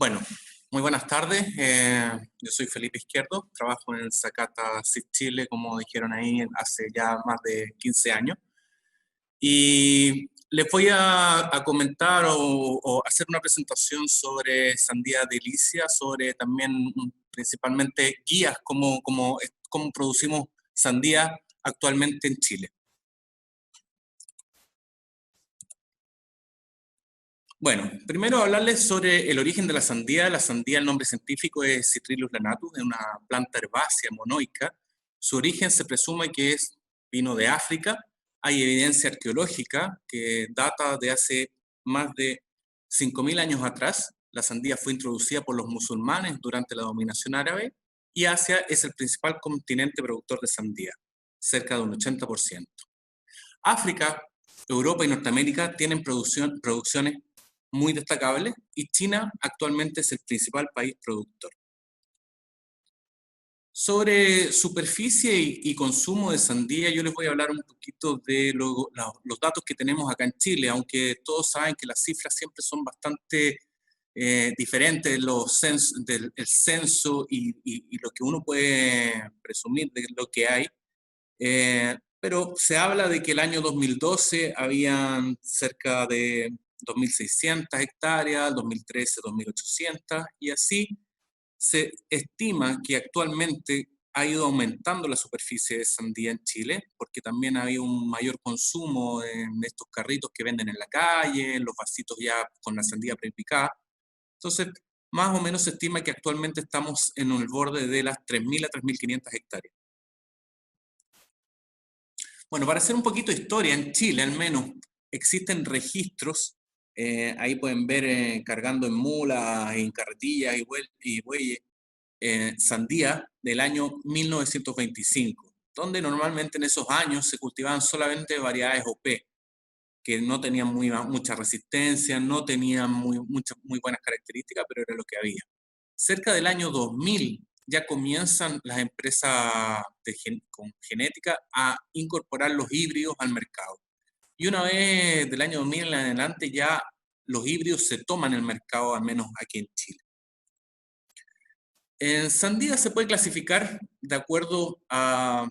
Bueno, muy buenas tardes. Yo soy Felipe Izquierdo, trabajo en Zacata Seed Chile, como dijeron ahí, hace ya más de 15 años. Y les voy a comentar o hacer una presentación sobre sandía delicia, sobre también principalmente guías, cómo producimos sandía actualmente en Chile. Bueno, primero hablarles sobre el origen de la sandía. La sandía, el nombre científico es Citrilus lanatus, es una planta herbácea monoica. Su origen se presume que vino de África. Hay evidencia arqueológica que data de hace más de 5.000 años atrás. La sandía fue introducida por los musulmanes durante la dominación árabe y Asia es el principal continente productor de sandía, cerca de un 80%. África, Europa y Norteamérica tienen producciones muy destacables y China actualmente es el principal país productor. Sobre superficie y consumo de sandía, yo les voy a hablar un poquito de los datos que tenemos acá en Chile, aunque todos saben que las cifras siempre son bastante diferentes del el censo y lo que uno puede presumir de lo que hay. Pero se habla de que el año 2012 habían cerca de 2.600 hectáreas, 2013, 2.800, y así se estima que actualmente ha ido aumentando la superficie de sandía en Chile, porque también ha habido un mayor consumo en estos carritos que venden en la calle, en los vasitos ya con la sandía prepicada. Entonces, más o menos se estima que actualmente estamos en el borde de las 3.000 a 3.500 hectáreas. Bueno, para hacer un poquito de historia, en Chile al menos existen registros, ahí pueden ver cargando en mulas, en carretillas y bueyes, sandía del año 1925, donde normalmente en esos años se cultivaban solamente variedades OP, que no tenían mucha resistencia, no tenían muy buenas características, pero era lo que había. Cerca del año 2000 ya comienzan las empresas con genética a incorporar los híbridos al mercado. Y una vez del año 2000 en adelante ya los híbridos se toman el mercado, al menos aquí en Chile. En sandía se puede clasificar de acuerdo a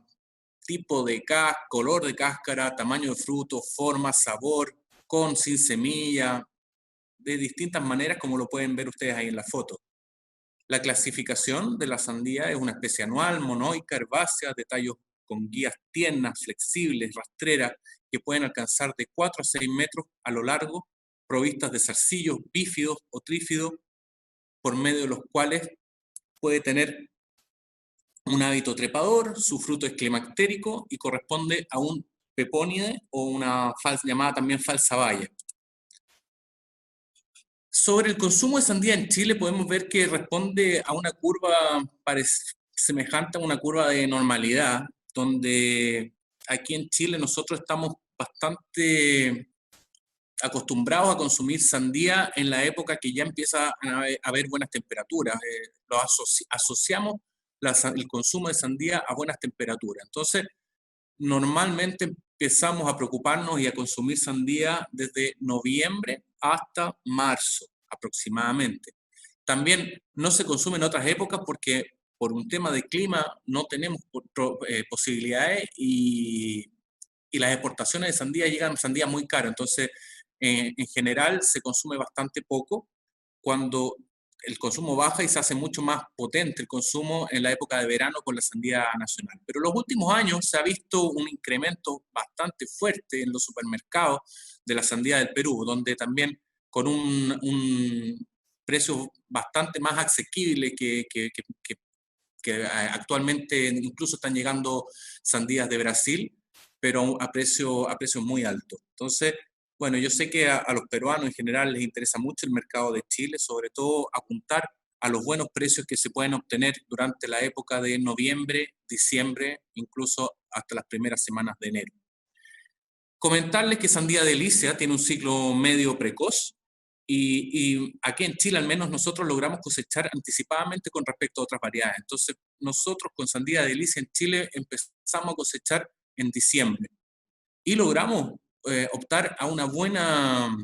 tipo de color de cáscara, tamaño de fruto, forma, sabor, con, sin semilla, de distintas maneras como lo pueden ver ustedes ahí en la foto. La clasificación de la sandía es una especie anual, monoica, herbácea, de tallos con guías tiernas, flexibles, rastreras, que pueden alcanzar de 4 a 6 metros a lo largo, provistas de zarcillos bífidos o trífidos, por medio de los cuales puede tener un hábito trepador, su fruto es climactérico y corresponde a un pepónide o una llamada también falsa baya. Sobre el consumo de sandía en Chile podemos ver que responde a una curva semejante a una curva de normalidad, donde aquí en Chile nosotros estamos bastante acostumbrados a consumir sandía en la época que ya empieza a haber buenas temperaturas. Asociamos el consumo de sandía a buenas temperaturas. Entonces, normalmente empezamos a preocuparnos y a consumir sandía desde noviembre hasta marzo aproximadamente. También no se consume en otras épocas porque por un tema de clima no tenemos posibilidades y las exportaciones de sandía llegan sandía muy cara. Entonces, en general se consume bastante poco cuando el consumo baja y se hace mucho más potente el consumo en la época de verano con la sandía nacional. Pero en los últimos años se ha visto un incremento bastante fuerte en los supermercados de la sandía del Perú, donde también con un precio bastante más asequible que actualmente incluso están llegando sandías de Brasil, pero a precios muy altos. Entonces, bueno, yo sé que a los peruanos en general les interesa mucho el mercado de Chile, sobre todo apuntar a los buenos precios que se pueden obtener durante la época de noviembre, diciembre, incluso hasta las primeras semanas de enero. Comentarles que Sandía Delicia tiene un ciclo medio precoz y aquí en Chile al menos nosotros logramos cosechar anticipadamente con respecto a otras variedades. Entonces nosotros con Sandía Delicia en Chile empezamos a cosechar en diciembre y logramos optar a una buena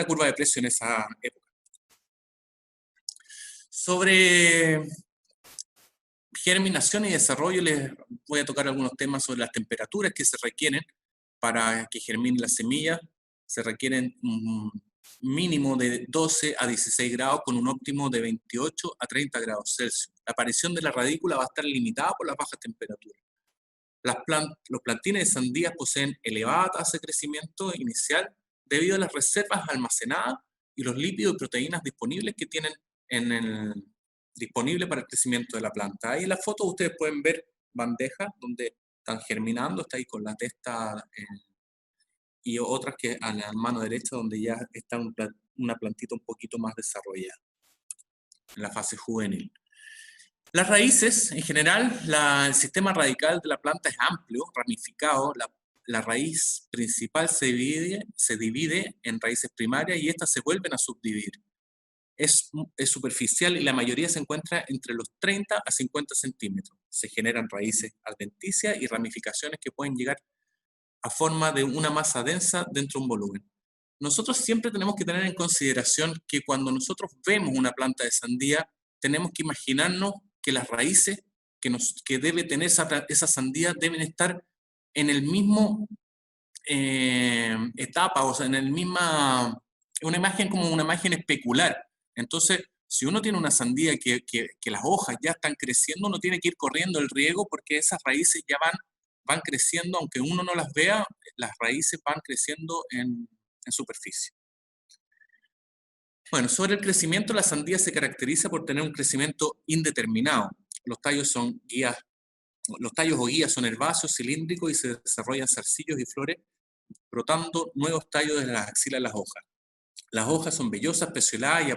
curva de precio en esa época. Sobre germinación y desarrollo les voy a tocar algunos temas sobre las temperaturas que se requieren para que germine la semilla. Se requieren un mínimo de 12 a 16 grados con un óptimo de 28 a 30 grados Celsius. La aparición de la radícula va a estar limitada por las bajas temperaturas. Los plantines de sandías poseen elevada tasa de crecimiento inicial debido a las reservas almacenadas y los lípidos y proteínas disponibles que tienen disponible para el crecimiento de la planta. Ahí en la foto ustedes pueden ver bandejas donde están germinando, está ahí con la testa y otras que a la mano derecha donde ya está una plantita un poquito más desarrollada en la fase juvenil. Las raíces, en general, el sistema radical de la planta es amplio, ramificado. La raíz principal se divide en raíces primarias y estas se vuelven a subdividir. Es superficial y la mayoría se encuentra entre los 30 a 50 centímetros. Se generan raíces adventicias y ramificaciones que pueden llegar a forma de una masa densa dentro de un volumen. Nosotros siempre tenemos que tener en consideración que cuando nosotros vemos una planta de sandía, tenemos que imaginarnos que las raíces que debe tener esa sandía deben estar en el mismo etapa, o sea, en el misma, una imagen como una imagen especular. Entonces, si uno tiene una sandía que las hojas ya están creciendo, uno tiene que ir corriendo el riego porque esas raíces ya van creciendo, aunque uno no las vea, las raíces van creciendo en superficie. Bueno, sobre el crecimiento, la sandía se caracteriza por tener un crecimiento indeterminado. Los tallos o guías son herbáceos, cilíndricos y se desarrollan zarcillos y flores brotando nuevos tallos desde las axilas de las hojas. Las hojas son vellosas, pecioladas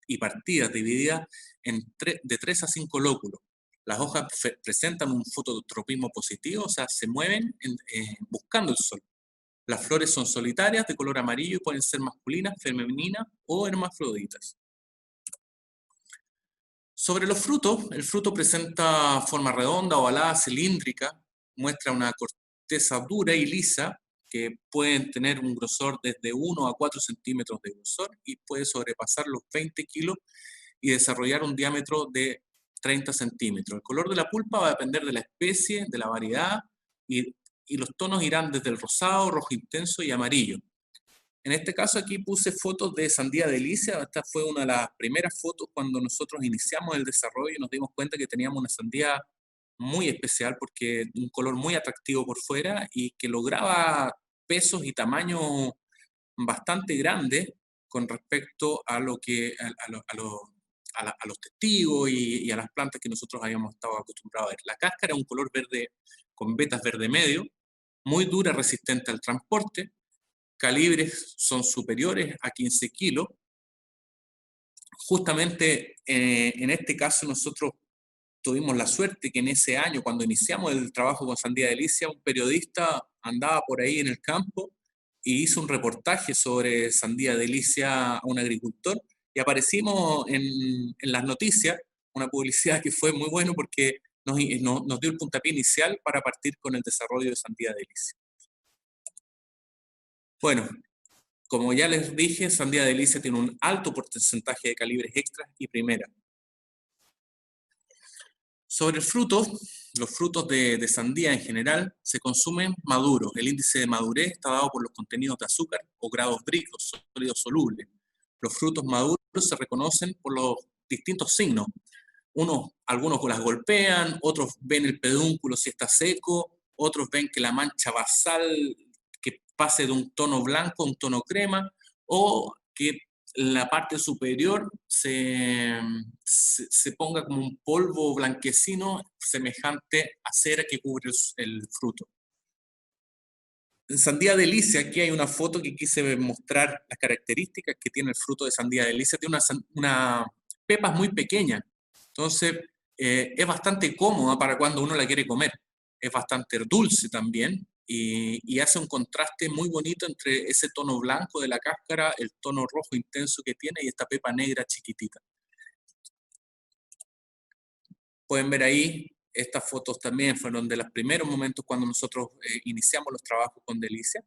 y partidas, divididas de 3 a 5 lóculos. Las hojas presentan un fototropismo positivo, o sea, se mueven buscando el sol. Las flores son solitarias, de color amarillo y pueden ser masculinas, femeninas o hermafroditas. Sobre los frutos, el fruto presenta forma redonda, ovalada, cilíndrica, muestra una corteza dura y lisa, que pueden tener un grosor desde 1 a 4 centímetros de grosor y puede sobrepasar los 20 kilos y desarrollar un diámetro de 30 centímetros. El color de la pulpa va a depender de la especie, de la variedad y los tonos irán desde el rosado, rojo intenso y amarillo. En este caso aquí puse fotos de sandía delicia. Esta fue una de las primeras fotos cuando nosotros iniciamos el desarrollo y nos dimos cuenta que teníamos una sandía muy especial porque un color muy atractivo por fuera y que lograba pesos y tamaños bastante grandes con respecto a lo que a los testigos y a las plantas que nosotros habíamos estado acostumbrados a ver. La cáscara es un color verde con vetas verde medio, muy dura, resistente al transporte, calibres son superiores a 15 kilos. Justamente en este caso nosotros tuvimos la suerte que en ese año, cuando iniciamos el trabajo con Sandía Delicia, un periodista andaba por ahí en el campo y hizo un reportaje sobre Sandía Delicia a un agricultor y aparecimos en las noticias, una publicidad que fue muy bueno porque nos dio el puntapié inicial para partir con el desarrollo de Sandía Delicia. Bueno, como ya les dije, Sandía Delicia tiene un alto porcentaje de calibres extras y primera. Sobre el fruto, los frutos de sandía en general se consumen maduros. El índice de madurez está dado por los contenidos de azúcar o grados Brix, sólidos solubles. Los frutos maduros se reconocen por los distintos signos. Algunos las golpean, otros ven el pedúnculo si está seco, otros ven que la mancha basal que pase de un tono blanco a un tono crema, o que la parte superior se ponga como un polvo blanquecino semejante a cera que cubre el fruto. En Sandía Delicia, aquí hay una foto que quise mostrar las características que tiene el fruto de Sandía Delicia. Tiene una pepas muy pequeña, entonces es bastante cómoda para cuando uno la quiere comer. Es bastante dulce también y hace un contraste muy bonito entre ese tono blanco de la cáscara, el tono rojo intenso que tiene y esta pepa negra chiquitita. Pueden ver ahí, estas fotos también fueron de los primeros momentos cuando nosotros iniciamos los trabajos con Delicia.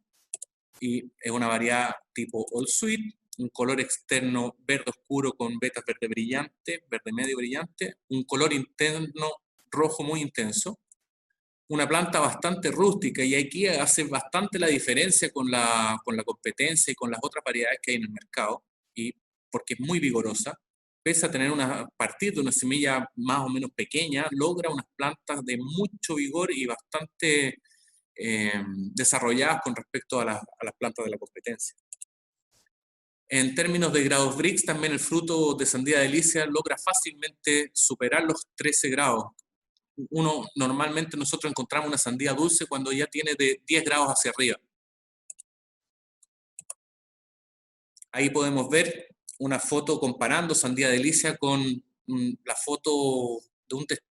Y es una variedad tipo All Sweet, un color externo verde oscuro con vetas verde brillante, verde medio brillante, un color interno rojo muy intenso, una planta bastante rústica, y aquí hace bastante la diferencia con la competencia y con las otras variedades que hay en el mercado, y porque es muy vigorosa, pese a tener a partir de una semilla más o menos pequeña, logra unas plantas de mucho vigor y bastante desarrolladas con respecto a las plantas de la competencia. En términos de grados Brix, también el fruto de sandía delicia logra fácilmente superar los 13 grados. Normalmente nosotros encontramos una sandía dulce cuando ya tiene de 10 grados hacia arriba. Ahí podemos ver una foto comparando sandía delicia con la foto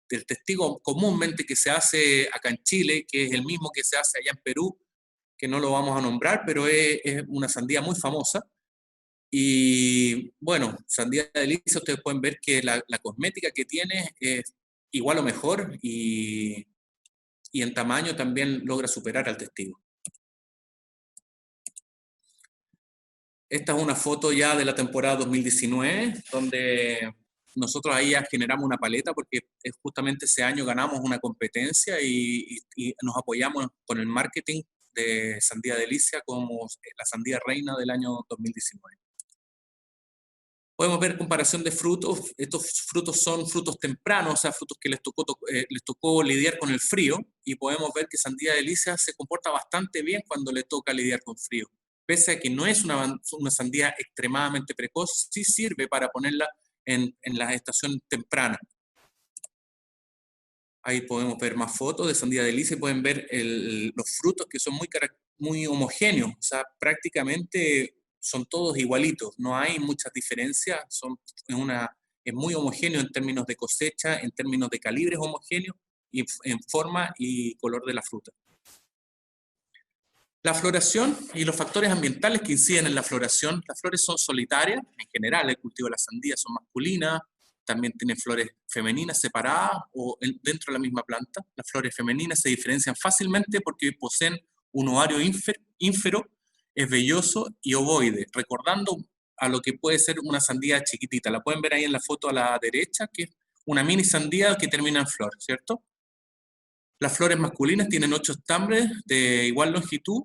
del testigo comúnmente que se hace acá en Chile, que es el mismo que se hace allá en Perú, que no lo vamos a nombrar, pero es una sandía muy famosa. Y bueno, sandía delicia, ustedes pueden ver que la cosmética que tiene es igual o mejor, y en tamaño también logra superar al testigo. Esta es una foto ya de la temporada 2019, donde nosotros ahí ya generamos una paleta porque justamente ese año ganamos una competencia y nos apoyamos con el marketing de Sandía Delicia como la sandía reina del año 2019. Podemos ver comparación de frutos. Estos frutos son frutos tempranos, o sea, frutos que les tocó lidiar con el frío, y podemos ver que Sandía Delicia se comporta bastante bien cuando le toca lidiar con frío. Pese a que no es una sandía extremadamente precoz, sí sirve para ponerla en la estación temprana. Ahí podemos ver más fotos de Sandía Delicia y pueden ver los frutos que son muy homogéneos, o sea, prácticamente son todos igualitos, no hay muchas diferencias, es muy homogéneo en términos de cosecha, en términos de calibres homogéneos y en forma y color de la fruta. La floración y los factores ambientales que inciden en la floración. Las flores son solitarias, en general el cultivo de la sandía son masculinas, también tiene flores femeninas separadas o dentro de la misma planta. Las flores femeninas se diferencian fácilmente porque poseen un ovario ínfero, es velloso y ovoide, recordando a lo que puede ser una sandía chiquitita. La pueden ver ahí en la foto a la derecha, que es una mini sandía que termina en flor, ¿cierto? Las flores masculinas tienen 8 estambres de igual longitud,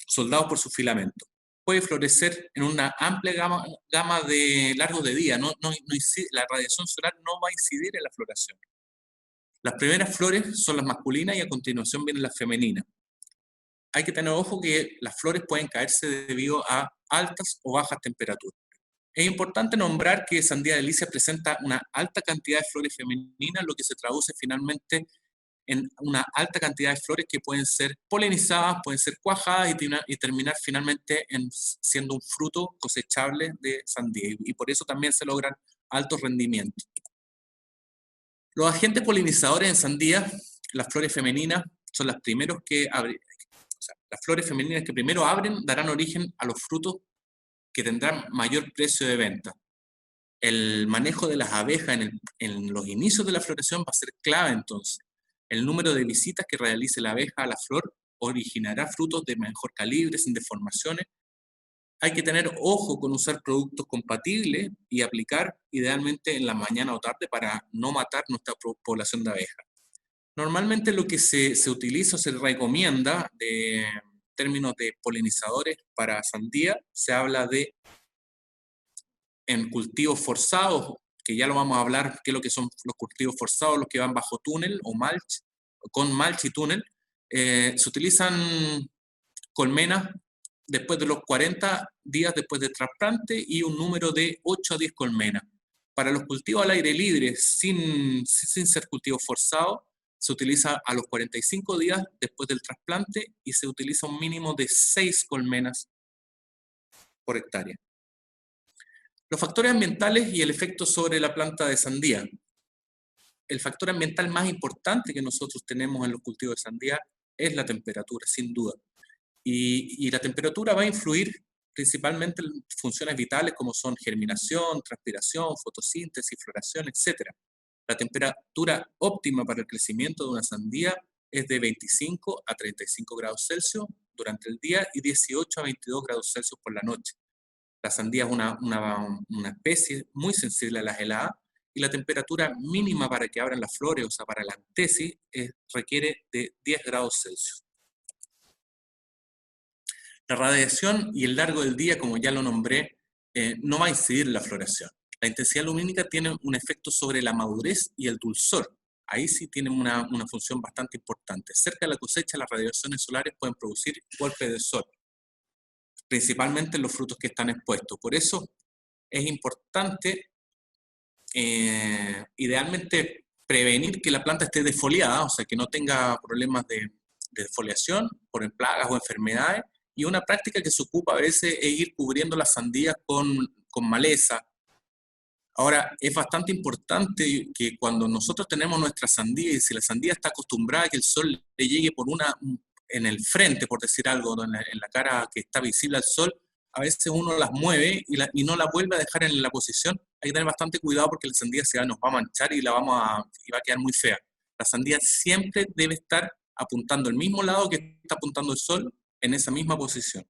soldados por su filamento. Puede florecer en una amplia gama de largos de día. La radiación solar no va a incidir en la floración. Las primeras flores son las masculinas y a continuación vienen las femeninas. Hay que tener ojo que las flores pueden caerse debido a altas o bajas temperaturas. Es importante nombrar que Sandía Delicia presenta una alta cantidad de flores femeninas, lo que se traduce finalmente en una alta cantidad de flores que pueden ser polinizadas, pueden ser cuajadas y terminar finalmente siendo un fruto cosechable de sandía. Y por eso también se logran altos rendimientos. Los agentes polinizadores en sandía, las flores femeninas, son las primeros que abren. O sea, las flores femeninas que primero abren darán origen a los frutos que tendrán mayor precio de venta. El manejo de las abejas en los inicios de la floración va a ser clave entonces. El número de visitas que realice la abeja a la flor originará frutos de mejor calibre, sin deformaciones. Hay que tener ojo con usar productos compatibles y aplicar idealmente en la mañana o tarde para no matar nuestra población de abejas. Normalmente lo que se utiliza o se recomienda en términos de polinizadores para sandía, se habla de en cultivos forzados, que ya lo vamos a hablar, qué es lo que son los cultivos forzados, los que van bajo túnel o mulch, con mulch y túnel. Se utilizan colmenas después de los 40 días después del trasplante y un número de 8 a 10 colmenas. Para los cultivos al aire libre, sin ser cultivos forzados, se utiliza a los 45 días después del trasplante y se utiliza un mínimo de 6 colmenas por hectárea. Los factores ambientales y el efecto sobre la planta de sandía. El factor ambiental más importante que nosotros tenemos en los cultivos de sandía es la temperatura, sin duda. Y la temperatura va a influir principalmente en funciones vitales como son germinación, transpiración, fotosíntesis, floración, etc. La temperatura óptima para el crecimiento de una sandía es de 25 a 35 grados Celsius durante el día y 18 a 22 grados Celsius por la noche. La sandía es una especie muy sensible a las heladas y la temperatura mínima para que abran las flores, o sea, para la antesis, requiere de 10 grados Celsius. La radiación y el largo del día, como ya lo nombré, no va a incidir en la floración. La intensidad lumínica tiene un efecto sobre la madurez y el dulzor. Ahí sí tienen una función bastante importante. Cerca de la cosecha, las radiaciones solares pueden producir golpes de sol, principalmente en los frutos que están expuestos. Por eso es importante, idealmente, prevenir que la planta esté defoliada, o sea, que no tenga problemas de defoliación por plagas o enfermedades. Y una práctica que se ocupa a veces es ir cubriendo las sandías con maleza. Ahora, es bastante importante que cuando nosotros tenemos nuestra sandía, y si la sandía está acostumbrada a que el sol le llegue en el frente, por decir algo, en la cara que está visible al sol, a veces uno las mueve y no la vuelve a dejar en la posición. Hay que tener bastante cuidado porque la sandía nos va a manchar y va a quedar muy fea. La sandía siempre debe estar apuntando al mismo lado que está apuntando el sol, en esa misma posición.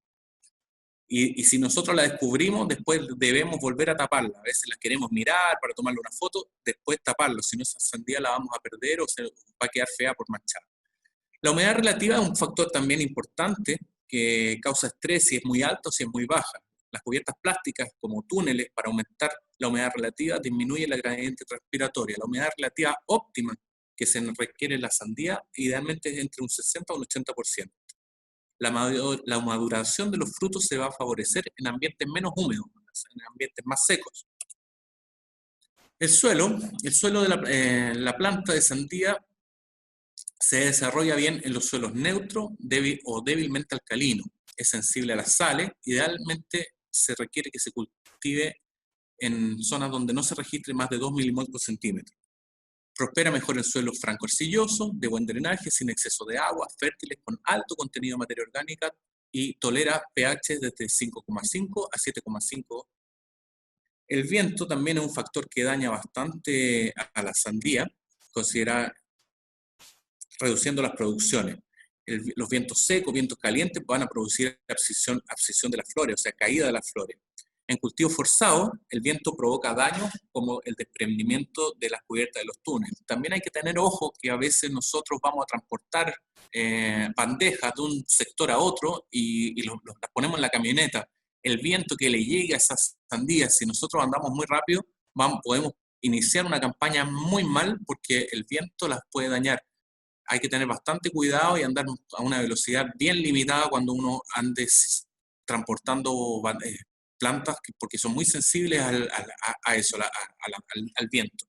Y si nosotros la descubrimos, después debemos volver a taparla. A veces la queremos mirar para tomarle una foto, después taparlo. Si no, esa sandía la vamos a perder o se va a quedar fea por manchar. La humedad relativa es un factor también importante que causa estrés si es muy alta o si es muy baja. Las cubiertas plásticas, como túneles, para aumentar la humedad relativa, disminuye la gradiente respiratoria. La humedad relativa óptima que se requiere en la sandía, idealmente es entre un 60 y un 80%. La maduración de los frutos se va a favorecer en ambientes menos húmedos, en ambientes más secos. El suelo de la planta de sandía se desarrolla bien en los suelos neutros o débilmente alcalinos. Es sensible a las sales. Idealmente se requiere que se cultive en zonas donde no se registre más de 2 milímetros por centímetro. Prospera mejor en suelos franco-arcillosos, de buen drenaje, sin exceso de agua, fértiles, con alto contenido de materia orgánica y tolera pH desde 5,5 a 7,5. El viento también es un factor que daña bastante a la sandía, reduciendo las producciones. Los vientos secos, vientos calientes van a producir abscisión de las flores, o sea, caída de las flores. En cultivos forzados, el viento provoca daños como el desprendimiento de las cubiertas de los túneles. También hay que tener ojo que a veces nosotros vamos a transportar bandejas de un sector a otro y las ponemos en la camioneta. El viento que le llegue a esas sandías, si nosotros andamos muy rápido, podemos iniciar una campaña muy mal porque el viento las puede dañar. Hay que tener bastante cuidado y andar a una velocidad bien limitada cuando uno ande transportando plantas, porque son muy sensibles a eso, al viento.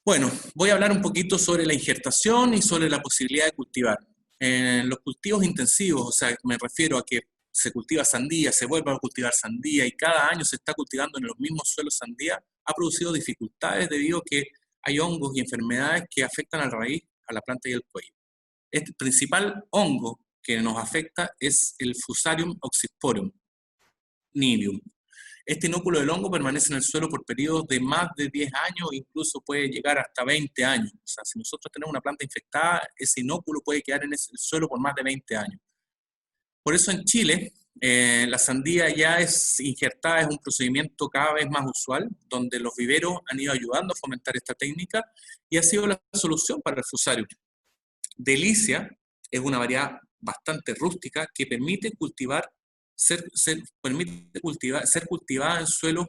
Bueno, voy a hablar un poquito sobre la injertación y sobre la posibilidad de cultivar. Los cultivos intensivos, o sea, me refiero a que se cultiva sandía, se vuelve a cultivar sandía y cada año se está cultivando en los mismos suelos sandía, ha producido dificultades debido a que hay hongos y enfermedades que afectan a la raíz, a la planta y al cuello. El principal hongo que nos afecta es el Fusarium oxysporum nidium. Este inóculo del hongo permanece en el suelo por periodos de más de 10 años, incluso puede llegar hasta 20 años. O sea, si nosotros tenemos una planta infectada, ese inóculo puede quedar en el suelo por más de 20 años. Por eso en Chile, la sandía ya es injertada, es un procedimiento cada vez más usual, donde los viveros han ido ayudando a fomentar esta técnica y ha sido la solución para el Fusarium. Delicia es una variedad bastante rústica que permite ser cultivada en suelos,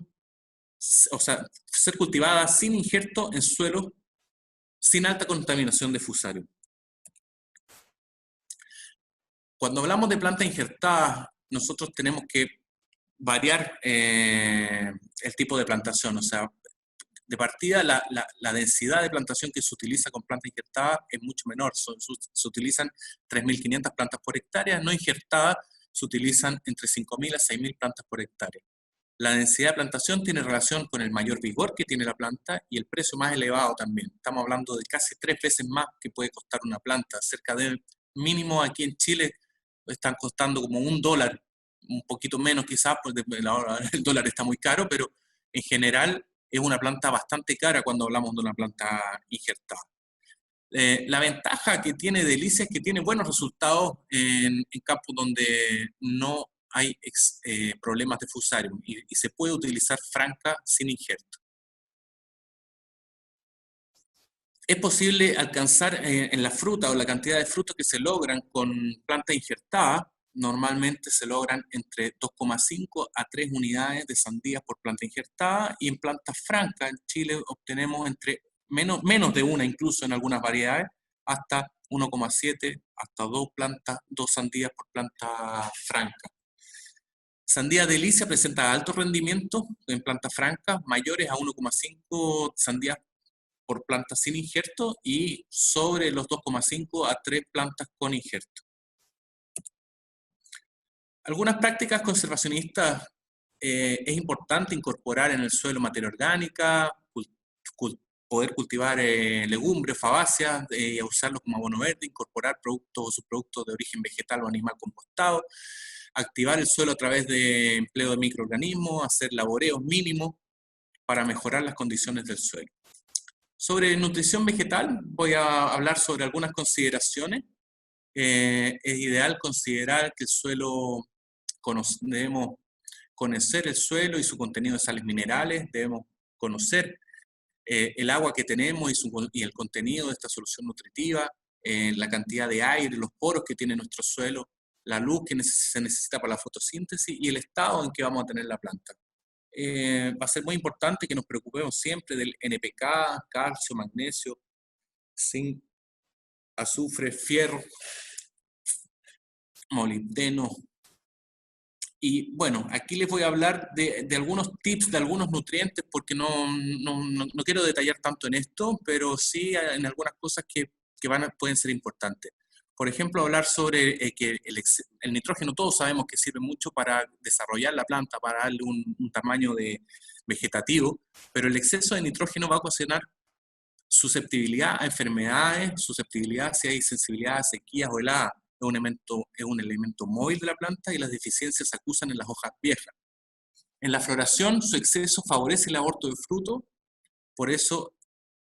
o sea, ser cultivada sin injerto en suelos sin alta contaminación de Fusarium. Cuando hablamos de plantas injertadas, nosotros tenemos que variar el tipo de plantación, o sea, de partida la densidad de plantación que se utiliza con plantas injertadas es mucho menor, se utilizan 3.500 plantas por hectárea, no injertadas se utilizan entre 5.000 a 6.000 plantas por hectárea. La densidad de plantación tiene relación con el mayor vigor que tiene la planta y el precio más elevado también. Estamos hablando de casi 3 veces más que puede costar una planta, cerca del mínimo aquí en Chile están costando como $1, un poquito menos quizás, porque el dólar está muy caro, pero en general es una planta bastante cara cuando hablamos de una planta injertada. La ventaja que tiene Delicia es que tiene buenos resultados en campos donde no hay problemas de fusarium y se puede utilizar franca sin injerto. Es posible alcanzar en la fruta o la cantidad de frutos que se logran con plantas injertadas. Normalmente se logran entre 2,5 a 3 unidades de sandías por planta injertada, y en plantas francas en Chile obtenemos entre menos de una, incluso en algunas variedades, hasta 1,7 hasta 2 sandías por planta franca. Sandía Delicia presenta alto rendimiento en plantas francas, mayores a 1,5 sandías por plantas sin injerto y sobre los 2,5 a 3 plantas con injerto. Algunas prácticas conservacionistas: es importante incorporar en el suelo materia orgánica, poder cultivar legumbres, fabáceas, y usarlos como abono verde, incorporar productos o subproductos de origen vegetal o animal compostado, activar el suelo a través de empleo de microorganismos, hacer laboreos mínimos para mejorar las condiciones del suelo. Sobre nutrición vegetal voy a hablar sobre algunas consideraciones. Es ideal considerar que el suelo, debemos conocer el suelo y su contenido de sales minerales, debemos conocer el agua que tenemos y el contenido de esta solución nutritiva, la cantidad de aire, los poros que tiene nuestro suelo, la luz que se necesita para la fotosíntesis y el estado en que vamos a tener la planta. Va a ser muy importante que nos preocupemos siempre del NPK, calcio, magnesio, zinc, azufre, fierro, molibdeno. Y bueno, aquí les voy a hablar de algunos tips, de algunos nutrientes, porque no quiero detallar tanto en esto, pero sí en algunas cosas que pueden ser importantes. Por ejemplo, hablar sobre que el nitrógeno, todos sabemos que sirve mucho para desarrollar la planta, para darle un tamaño vegetativo, pero el exceso de nitrógeno va a ocasionar susceptibilidad a enfermedades, susceptibilidad si hay sensibilidad a sequías o heladas. Es un elemento móvil de la planta y las deficiencias se acusan en las hojas viejas. En la floración, su exceso favorece el aborto de fruto, por eso,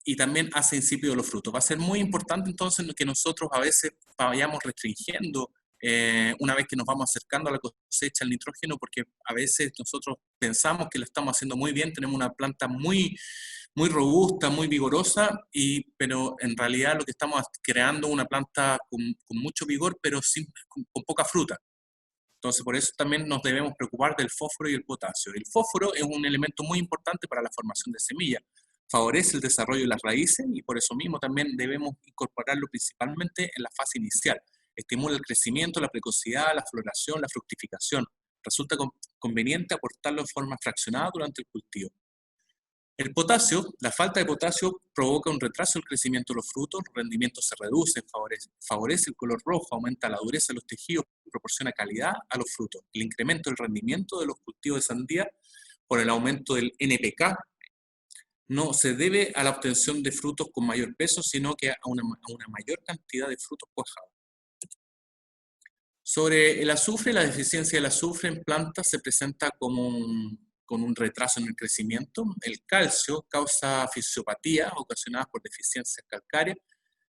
y también hace insípidos los frutos. Va a ser muy importante entonces que nosotros a veces vayamos restringiendo una vez que nos vamos acercando a la cosecha el nitrógeno, porque a veces nosotros pensamos que lo estamos haciendo muy bien, tenemos una planta muy robusta, muy vigorosa, pero en realidad lo que estamos creando es una planta con mucho vigor, pero con poca fruta. Entonces, por eso también nos debemos preocupar del fósforo y el potasio. El fósforo es un elemento muy importante para la formación de semillas, favorece el desarrollo de las raíces y por eso mismo también debemos incorporarlo principalmente en la fase inicial. Estimula el crecimiento, la precocidad, la floración, la fructificación. Resulta conveniente aportarlo en forma fraccionada durante el cultivo. El potasio, la falta de potasio provoca un retraso del crecimiento de los frutos, el rendimiento se reduce, favorece el color rojo, aumenta la dureza de los tejidos, proporciona calidad a los frutos. El incremento del rendimiento de los cultivos de sandía por el aumento del NPK no se debe a la obtención de frutos con mayor peso, sino que a una mayor cantidad de frutos cuajados. Sobre el azufre, la deficiencia del azufre en plantas se presenta con un retraso en el crecimiento. El calcio causa fisiopatías ocasionadas por deficiencias calcáreas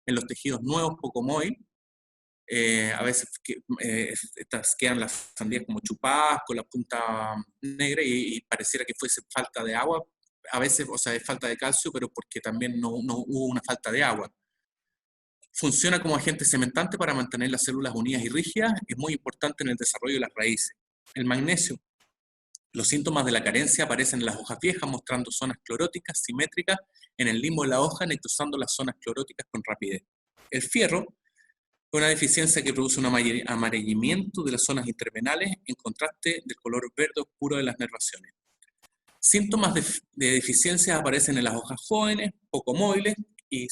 en los tejidos nuevos poco móviles. A veces estas quedan las sandías como chupadas con la punta negra y pareciera que fuese falta de agua. A veces, o sea, es falta de calcio, pero porque también no hubo una falta de agua. Funciona como agente cementante para mantener las células unidas y rígidas. Es muy importante en el desarrollo de las raíces. El magnesio. Los síntomas de la carencia aparecen en las hojas viejas, mostrando zonas cloróticas simétricas en el limbo de la hoja, necrosando las zonas cloróticas con rapidez. El fierro es una deficiencia que produce un amarillamiento de las zonas intervenales en contraste del color verde oscuro de las nervaciones. Síntomas de deficiencia aparecen en las hojas jóvenes, poco móviles, y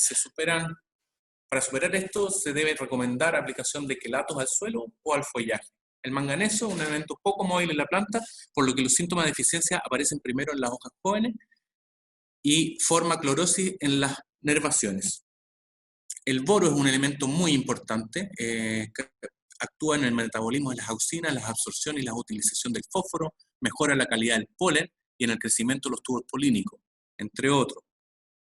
para superar esto se debe recomendar aplicación de quelatos al suelo o al follaje. El manganeso es un elemento poco móvil en la planta, por lo que los síntomas de deficiencia aparecen primero en las hojas jóvenes y forma clorosis en las nervaciones. El boro es un elemento muy importante, que actúa en el metabolismo de las auxinas, la absorción y la utilización del fósforo, mejora la calidad del polen y en el crecimiento de los tubos polínicos, entre otros.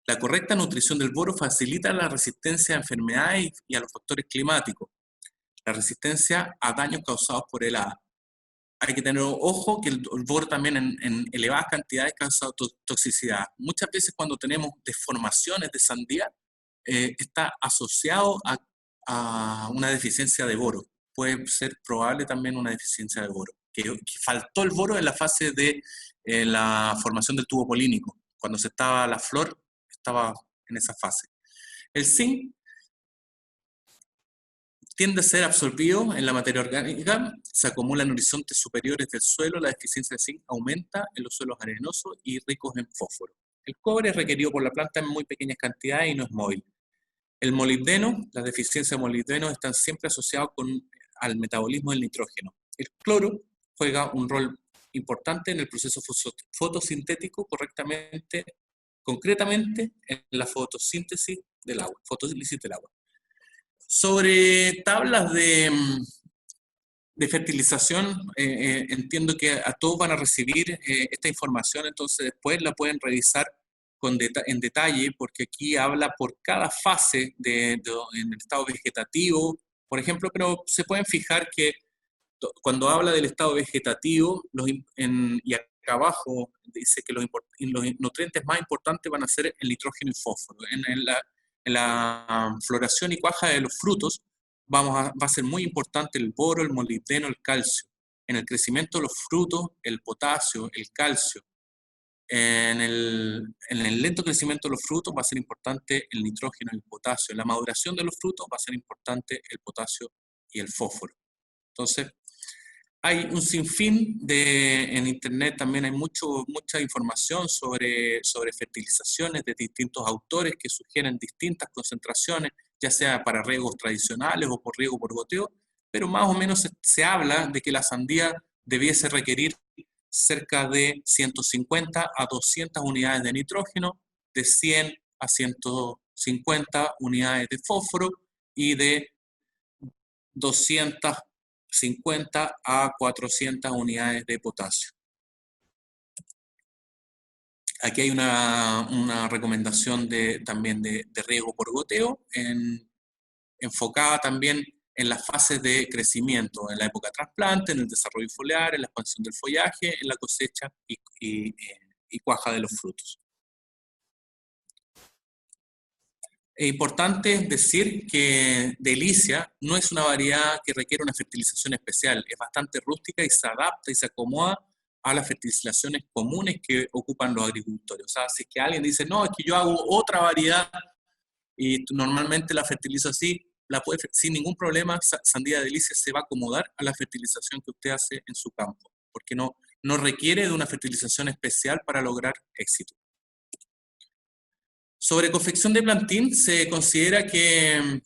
La correcta nutrición del boro facilita la resistencia a enfermedades y a los factores climáticos, la resistencia a daños causados por heladas. hay que tener ojo que el boro también en elevadas cantidades causa toxicidad. Muchas veces cuando tenemos deformaciones de sandía, está asociado a una deficiencia de boro. Puede ser probable también una deficiencia de boro. Que faltó el boro en la fase de la formación del tubo polínico. Cuando la flor estaba en esa fase. El zinc tiende a ser absorbido en la materia orgánica, se acumula en horizontes superiores del suelo, la deficiencia de zinc aumenta en los suelos arenosos y ricos en fósforo. El cobre es requerido por la planta en muy pequeñas cantidades y no es móvil. El molibdeno, las deficiencias de molibdeno están siempre asociadas al metabolismo del nitrógeno. El cloro juega un rol importante en el proceso fotosintético concretamente en la fotosíntesis del agua, fotólisis del agua. Sobre tablas de fertilización, entiendo que a todos van a recibir esta información, entonces después la pueden revisar en detalle, porque aquí habla por cada fase en el estado vegetativo, por ejemplo, pero se pueden fijar que cuando habla del estado vegetativo, y acá abajo dice que los nutrientes más importantes van a ser el nitrógeno y fósforo. En la floración y cuaja de los frutos va a ser muy importante el boro, el molibdeno, el calcio. En el crecimiento de los frutos, el potasio, el calcio. En el lento crecimiento de los frutos va a ser importante el nitrógeno y el potasio. En la maduración de los frutos va a ser importante el potasio y el fósforo. Entonces, hay un sinfín en internet también hay mucha información sobre fertilizaciones de distintos autores que sugieren distintas concentraciones, ya sea para riegos tradicionales o por riego por goteo, pero más o menos se habla de que la sandía debiese requerir cerca de 150 a 200 unidades de nitrógeno, de 100 a 150 unidades de fósforo y de 250 a 400 unidades de potasio. Aquí hay una recomendación también de riego por goteo, enfocada también en las fases de crecimiento, en la época trasplante, en el desarrollo foliar, en la expansión del follaje, en la cosecha y cuaja de los frutos. Es importante decir que Delicia no es una variedad que requiere una fertilización especial, es bastante rústica y se adapta y se acomoda a las fertilizaciones comunes que ocupan los agricultores. O sea, si es que alguien dice, no, es que yo hago otra variedad y normalmente la fertilizo así, sin ningún problema, Sandía Delicia se va a acomodar a la fertilización que usted hace en su campo, porque no requiere de una fertilización especial para lograr éxito. Sobre confección de plantín, se considera que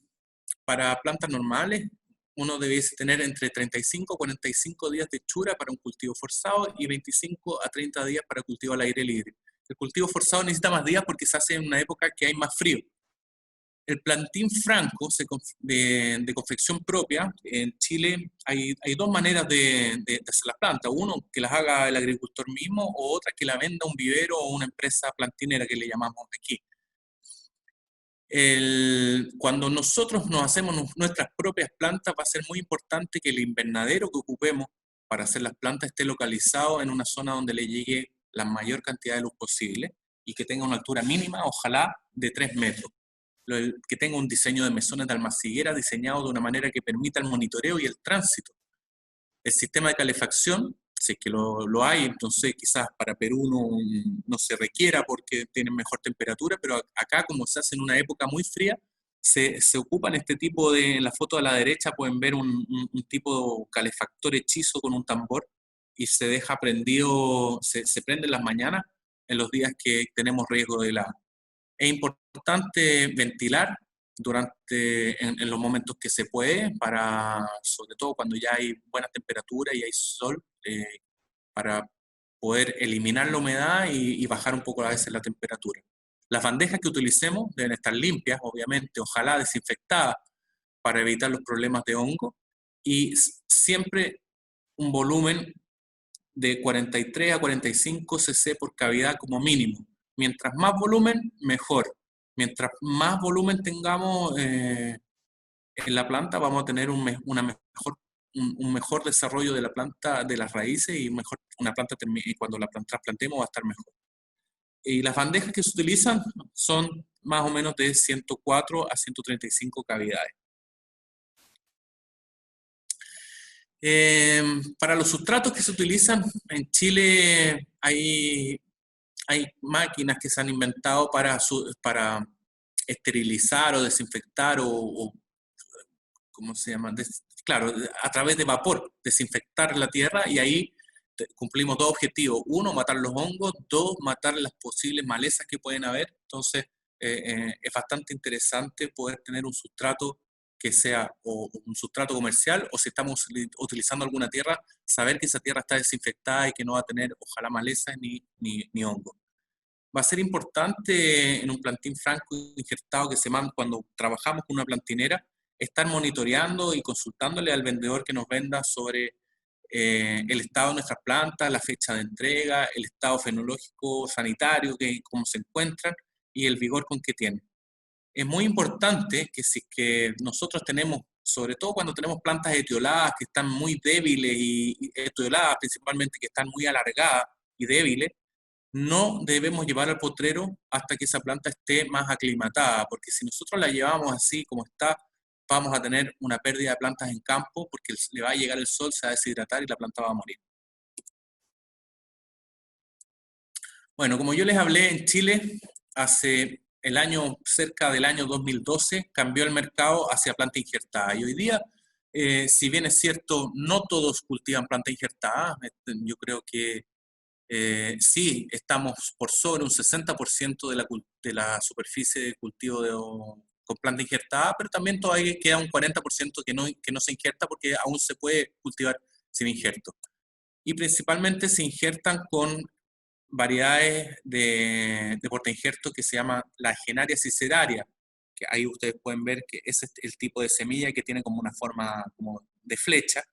para plantas normales uno debiese tener entre 35 a 45 días de hechura para un cultivo forzado y 25 a 30 días para cultivo al aire libre. El cultivo forzado necesita más días porque se hace en una época que hay más frío. El plantín franco de confección propia, en Chile hay dos maneras de hacer las plantas. Uno, que las haga el agricultor mismo, o otra, que la venda un vivero o una empresa plantinera que le llamamos aquí. Cuando nosotros nos hacemos nuestras propias plantas, va a ser muy importante que el invernadero que ocupemos para hacer las plantas esté localizado en una zona donde le llegue la mayor cantidad de luz posible y que tenga una altura mínima, ojalá de 3 metros. Que tenga un diseño de mesones de almaciguera diseñado de una manera que permita el monitoreo y el tránsito. El sistema de calefacción, si es que lo hay, entonces quizás para Perú no se requiera porque tienen mejor temperatura, pero acá, como se hace en una época muy fría, se ocupan este tipo en la foto de la derecha pueden ver un tipo de calefactor hechizo con un tambor y se deja prendido, se prende en las mañanas en los días que tenemos riesgo de helada. Es importante ventilar en los momentos que se puede, sobre todo cuando ya hay buena temperatura y hay sol, para poder eliminar la humedad y bajar un poco a veces la temperatura. Las bandejas que utilicemos deben estar limpias, obviamente, ojalá desinfectadas para evitar los problemas de hongo y siempre un volumen de 43 a 45 cc por cavidad como mínimo. Mientras más volumen, mejor. Mientras más volumen tengamos en la planta, vamos a tener una mejor un mejor desarrollo de la planta, de las raíces, y mejor una planta cuando la trasplantemos va a estar mejor. Y las bandejas que se utilizan son más o menos de 104 a 135 cavidades. Para los sustratos que se utilizan, en Chile hay máquinas que se han inventado para esterilizar o desinfectar o ¿cómo se llama? Claro, a través de vapor, desinfectar la tierra, y ahí cumplimos dos objetivos. Uno, matar los hongos. Dos, matar las posibles malezas que pueden haber. Entonces, es bastante interesante poder tener un sustrato que sea o un sustrato comercial, o si estamos utilizando alguna tierra, saber que esa tierra está desinfectada y que no va a tener, ojalá, malezas ni hongos. Va a ser importante en un plantín franco injertado que se manda cuando trabajamos con una plantinera, estar monitoreando y consultándole al vendedor que nos venda sobre el estado de nuestras plantas, la fecha de entrega, el estado fenológico, sanitario, cómo se encuentran y el vigor con que tienen. Es muy importante que si que nosotros tenemos, sobre todo cuando tenemos plantas etioladas que están muy débiles y etioladas principalmente que están muy alargadas y débiles, no debemos llevar al potrero hasta que esa planta esté más aclimatada, porque si nosotros la llevamos así como está, vamos a tener una pérdida de plantas en campo porque le va a llegar el sol, se va a deshidratar y la planta va a morir. Bueno, como yo les hablé, en Chile, cerca del año 2012, cambió el mercado hacia planta injertada. Y hoy día, si bien es cierto, no todos cultivan planta injertada, yo creo que sí, estamos por sobre un 60% de la superficie de cultivo con planta injertada, pero también todavía queda un 40% que no se injerta porque aún se puede cultivar sin injerto. Y principalmente se injertan con variedades de portainjerto que se llama la Genaria siceraria, que ahí ustedes pueden ver que ese es el tipo de semilla que tiene como una forma como de flecha.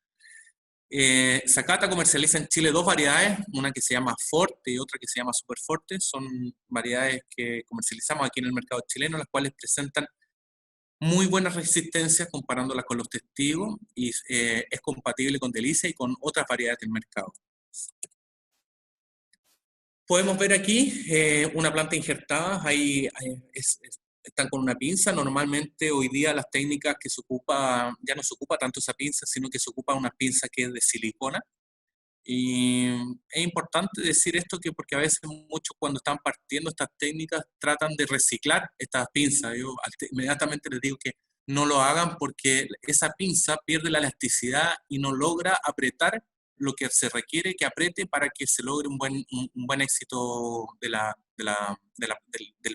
Sakata comercializa en Chile dos variedades, una que se llama Forte y otra que se llama Super Forte. Son variedades que comercializamos aquí en el mercado chileno, las cuales presentan muy buenas resistencias comparándolas con los testigos, y es compatible con Delicia y con otras variedades del mercado. Podemos ver aquí una planta injertada, están con una pinza. Normalmente hoy día las técnicas que se ocupa, ya no se ocupa tanto esa pinza, sino que se ocupa una pinza que es de silicona. Y es importante decir esto porque a veces muchos cuando están partiendo estas técnicas tratan de reciclar estas pinzas. Yo inmediatamente les digo que no lo hagan porque esa pinza pierde la elasticidad y no logra apretar lo que se requiere que apriete para que se logre un buen éxito del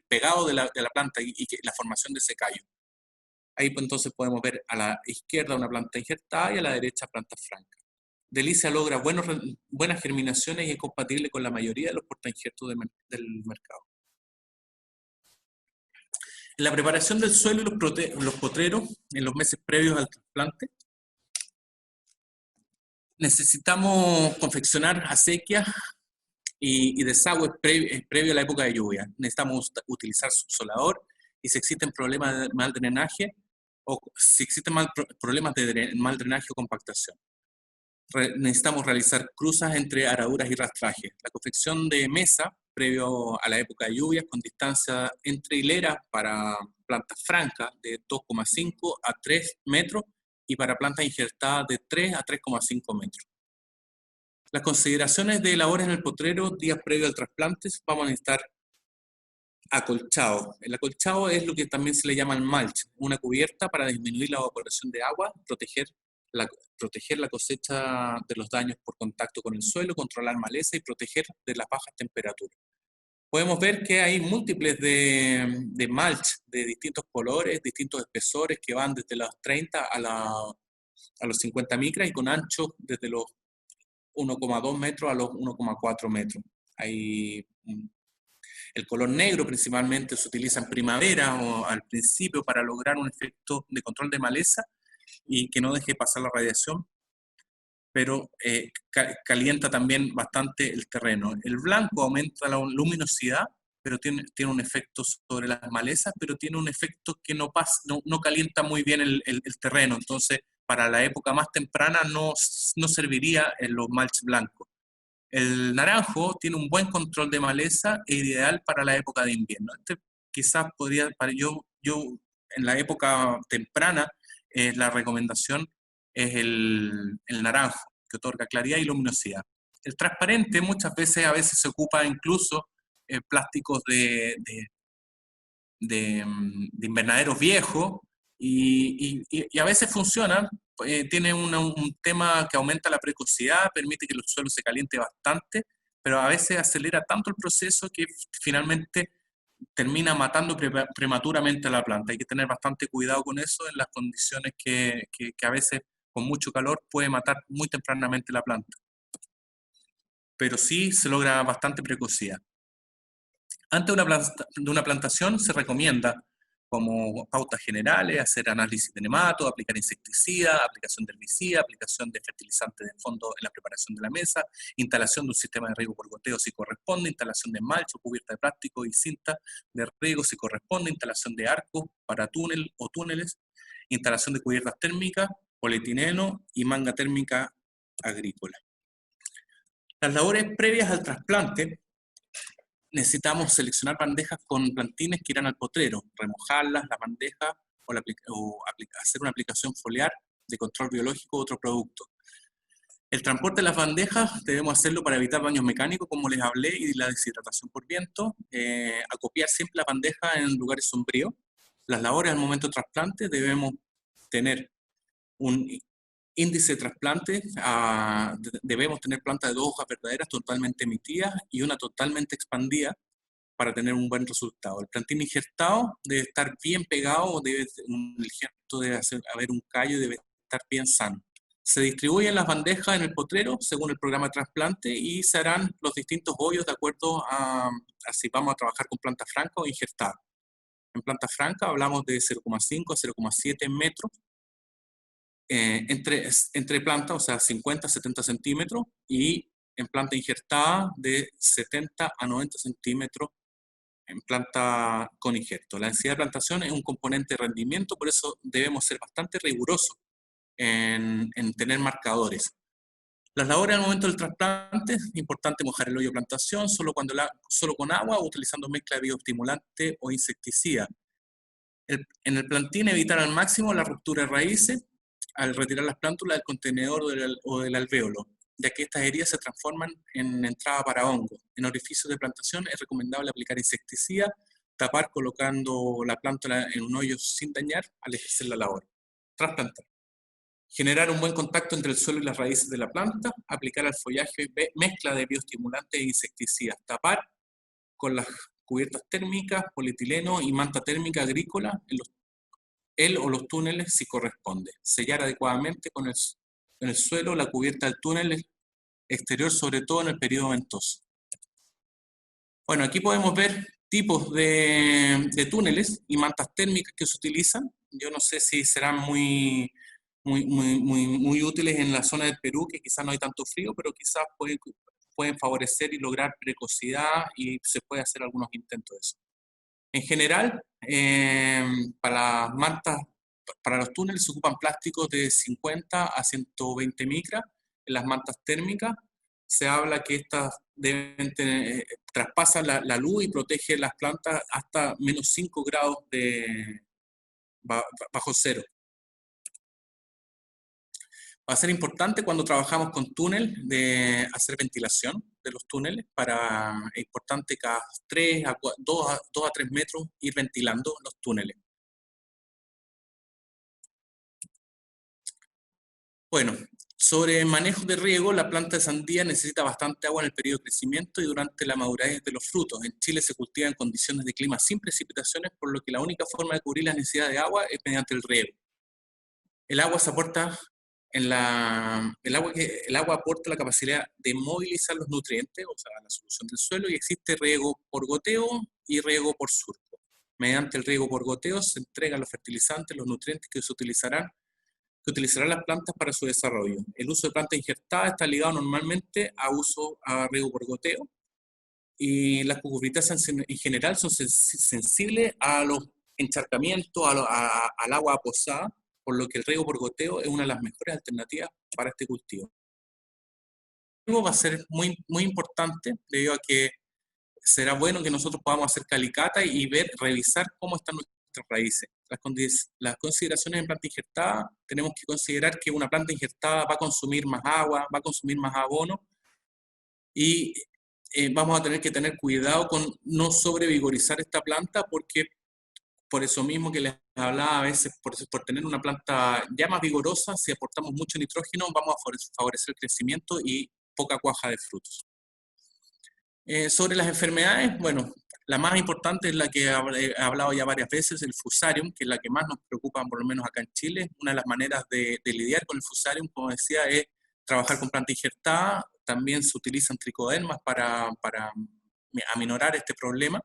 pegado de la planta y la formación de ese callo. Ahí pues, entonces podemos ver a la izquierda una planta injertada y a la derecha plantas francas. Delicia logra buenas germinaciones y es compatible con la mayoría de los portainjertos del mercado. En la preparación del suelo y los potreros en los meses previos al trasplante, necesitamos confeccionar acequias y desagües previo a la época de lluvia. Necesitamos utilizar subsolador, y si existen problemas de mal drenaje o si existen problemas de mal drenaje o compactación, necesitamos realizar cruzas entre araduras y rastrajes. La confección de mesa previo a la época de lluvias con distancia entre hileras para plantas francas de 2,5 a 3 metros y para plantas injertadas de 3 a 3,5 metros. Las consideraciones de labores en el potrero días previo al trasplante: vamos a necesitar acolchado. El acolchado es lo que también se le llama el mulch, una cubierta para disminuir la evaporación de agua, proteger la cosecha de los daños por contacto con el suelo, controlar maleza y proteger de las bajas temperaturas. Podemos ver que hay múltiples de mulch de distintos colores, distintos espesores, que van desde los 30 a los 50 micras y con anchos desde los 1,2 metros a los 1,4 metros. El color negro principalmente se utiliza en primavera o al principio para lograr un efecto de control de maleza y que no deje pasar la radiación, pero calienta también bastante el terreno. El blanco aumenta la luminosidad, pero tiene un efecto sobre las malezas, pero tiene un efecto que no calienta muy bien el terreno. Entonces, para la época más temprana no serviría en los mulch blancos. El naranjo tiene un buen control de maleza e ideal para la época de invierno. Este quizás podría, yo en la época temprana, la recomendación es el naranjo, que otorga claridad y luminosidad. El transparente muchas veces, a veces se ocupa incluso plásticos de invernaderos viejos y a veces funcionan. Tiene un tema que aumenta la precocidad, permite que el suelo se caliente bastante, pero a veces acelera tanto el proceso que finalmente termina matando prematuramente a la planta. Hay que tener bastante cuidado con eso en las condiciones que a veces con mucho calor puede matar muy tempranamente la planta. Pero sí se logra bastante precocidad. Antes de una plantación se recomienda, como pautas generales, hacer análisis de nemato, aplicar insecticida, aplicación de herbicida, aplicación de fertilizantes de fondo en la preparación de la mesa, instalación de un sistema de riego por goteo si corresponde, instalación de malcho, cubierta de plástico y cinta de riego si corresponde, instalación de arcos para túnel o túneles, instalación de cubiertas térmicas, polietileno y manga térmica agrícola. Las labores previas al trasplante: necesitamos seleccionar bandejas con plantines que irán al potrero, remojarlas, la bandeja, hacer una aplicación foliar de control biológico u otro producto. El transporte de las bandejas debemos hacerlo para evitar daños mecánicos, como les hablé, y la deshidratación por viento. Acopiar siempre la bandeja en lugares sombríos. Las labores al momento de trasplante: debemos tener un índice de trasplante, debemos tener plantas de 2 hojas verdaderas totalmente emitidas y una totalmente expandida para tener un buen resultado. El plantín injertado debe estar bien pegado, el injerto debe haber un callo y debe estar bien sano. Se distribuyen las bandejas en el potrero según el programa de trasplante y se harán los distintos hoyos de acuerdo a si vamos a trabajar con planta franca o injertada. En planta franca hablamos de 0,5 a 0,7 metros entre plantas, o sea, 50 a 70 centímetros, y en planta injertada de 70 a 90 centímetros en planta con injerto. La densidad de plantación es un componente de rendimiento, por eso debemos ser bastante rigurosos en tener marcadores. Las labores al momento del trasplante: es importante mojar el hoyo de plantación solo con agua o utilizando mezcla de bioestimulante o insecticida. En el plantín, evitar al máximo la ruptura de raíces al retirar las plántulas del contenedor o del alvéolo, ya que estas heridas se transforman en entrada para hongos. En orificios de plantación es recomendable aplicar insecticida, tapar colocando la plántula en un hoyo sin dañar al ejercer la labor. Trasplantar: generar un buen contacto entre el suelo y las raíces de la planta, aplicar al follaje mezcla de bioestimulantes e insecticidas, tapar con las cubiertas térmicas, polietileno y manta térmica agrícola en los túneles si corresponde. Sellar adecuadamente con el suelo la cubierta del túnel exterior, sobre todo en el periodo ventoso. Bueno, aquí podemos ver tipos de túneles y mantas térmicas que se utilizan. Yo no sé si serán muy útiles en la zona del Perú, que quizás no hay tanto frío, pero quizás pueden favorecer y lograr precocidad y se puede hacer algunos intentos de eso. En general, para las mantas, para los túneles se ocupan plásticos de 50 a 120 micras. En las mantas térmicas se habla que estas traspasan la luz y protegen las plantas hasta menos 5 grados bajo cero. Va a ser importante cuando trabajamos con túnel de hacer ventilación de los túneles. Es importante cada 2 a 3 metros ir ventilando los túneles. Bueno, sobre manejo de riego: la planta de sandía necesita bastante agua en el periodo de crecimiento y durante la madurez de los frutos. En Chile se cultiva en condiciones de clima sin precipitaciones, por lo que la única forma de cubrir la necesidad de agua es mediante el riego. El agua aporta la capacidad de movilizar los nutrientes, o sea, la solución del suelo, y existe riego por goteo y riego por surco. Mediante el riego por goteo se entregan los fertilizantes, los nutrientes que utilizarán las plantas para su desarrollo. El uso de planta injertada está ligado normalmente a riego por goteo, y las cucurbitáceas en general son sensibles a los encharcamientos, al agua posada, por lo que el riego por goteo es una de las mejores alternativas para este cultivo. Va a ser muy importante debido a que será bueno que nosotros podamos hacer calicata y revisar cómo están nuestras raíces. Las consideraciones en planta injertada, tenemos que considerar que una planta injertada va a consumir más agua, va a consumir más abono, y vamos a tener que tener cuidado con no sobrevigorizar esta planta, porque por eso mismo que les hablaba, a veces por tener una planta ya más vigorosa, si aportamos mucho nitrógeno, vamos a favorecer el crecimiento y poca cuaja de frutos. Sobre las enfermedades, bueno, la más importante es la que he hablado ya varias veces, el Fusarium, que es la que más nos preocupa, por lo menos acá en Chile. Una de las maneras de lidiar con el Fusarium, como decía, es trabajar con planta injertada. También se utilizan tricodermas para aminorar este problema.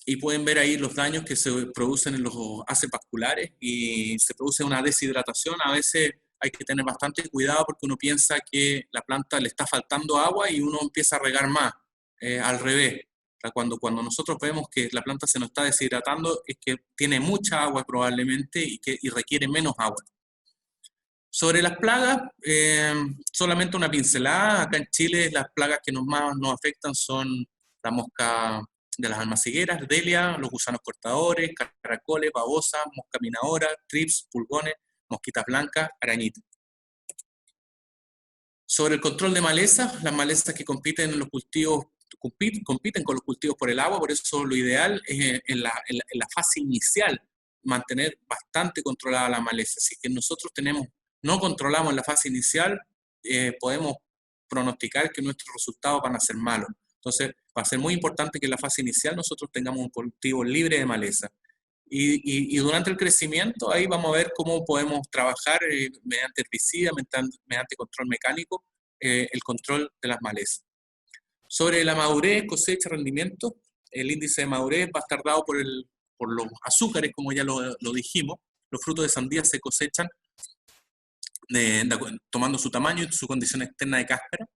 Y pueden ver ahí los daños que se producen en los haces vasculares y se produce una deshidratación. A veces hay que tener bastante cuidado porque uno piensa que la planta le está faltando agua y uno empieza a regar más, al revés. O sea, cuando nosotros vemos que la planta se nos está deshidratando, es que tiene mucha agua probablemente y requiere menos agua. Sobre las plagas, solamente una pincelada. Acá en Chile las plagas que más nos afectan son la mosca de las almacigueras, delia, los gusanos cortadores, caracoles, babosas, mosca minadora, trips, pulgones, mosquitas blancas, arañitas. Sobre el control de malezas, las malezas que compiten en los cultivos compiten con los cultivos por el agua, por eso lo ideal es en la fase inicial mantener bastante controlada la maleza. Si que nosotros no controlamos la fase inicial, podemos pronosticar que nuestros resultados van a ser malos. Entonces, va a ser muy importante que en la fase inicial nosotros tengamos un cultivo libre de maleza. Y durante el crecimiento, ahí vamos a ver cómo podemos trabajar mediante herbicida, mediante control mecánico, el control de las malezas. Sobre la madurez, cosecha, rendimiento, el índice de madurez va a estar dado por los azúcares, como ya lo dijimos. Los frutos de sandía se cosechan tomando su tamaño y su condición externa de cáscara.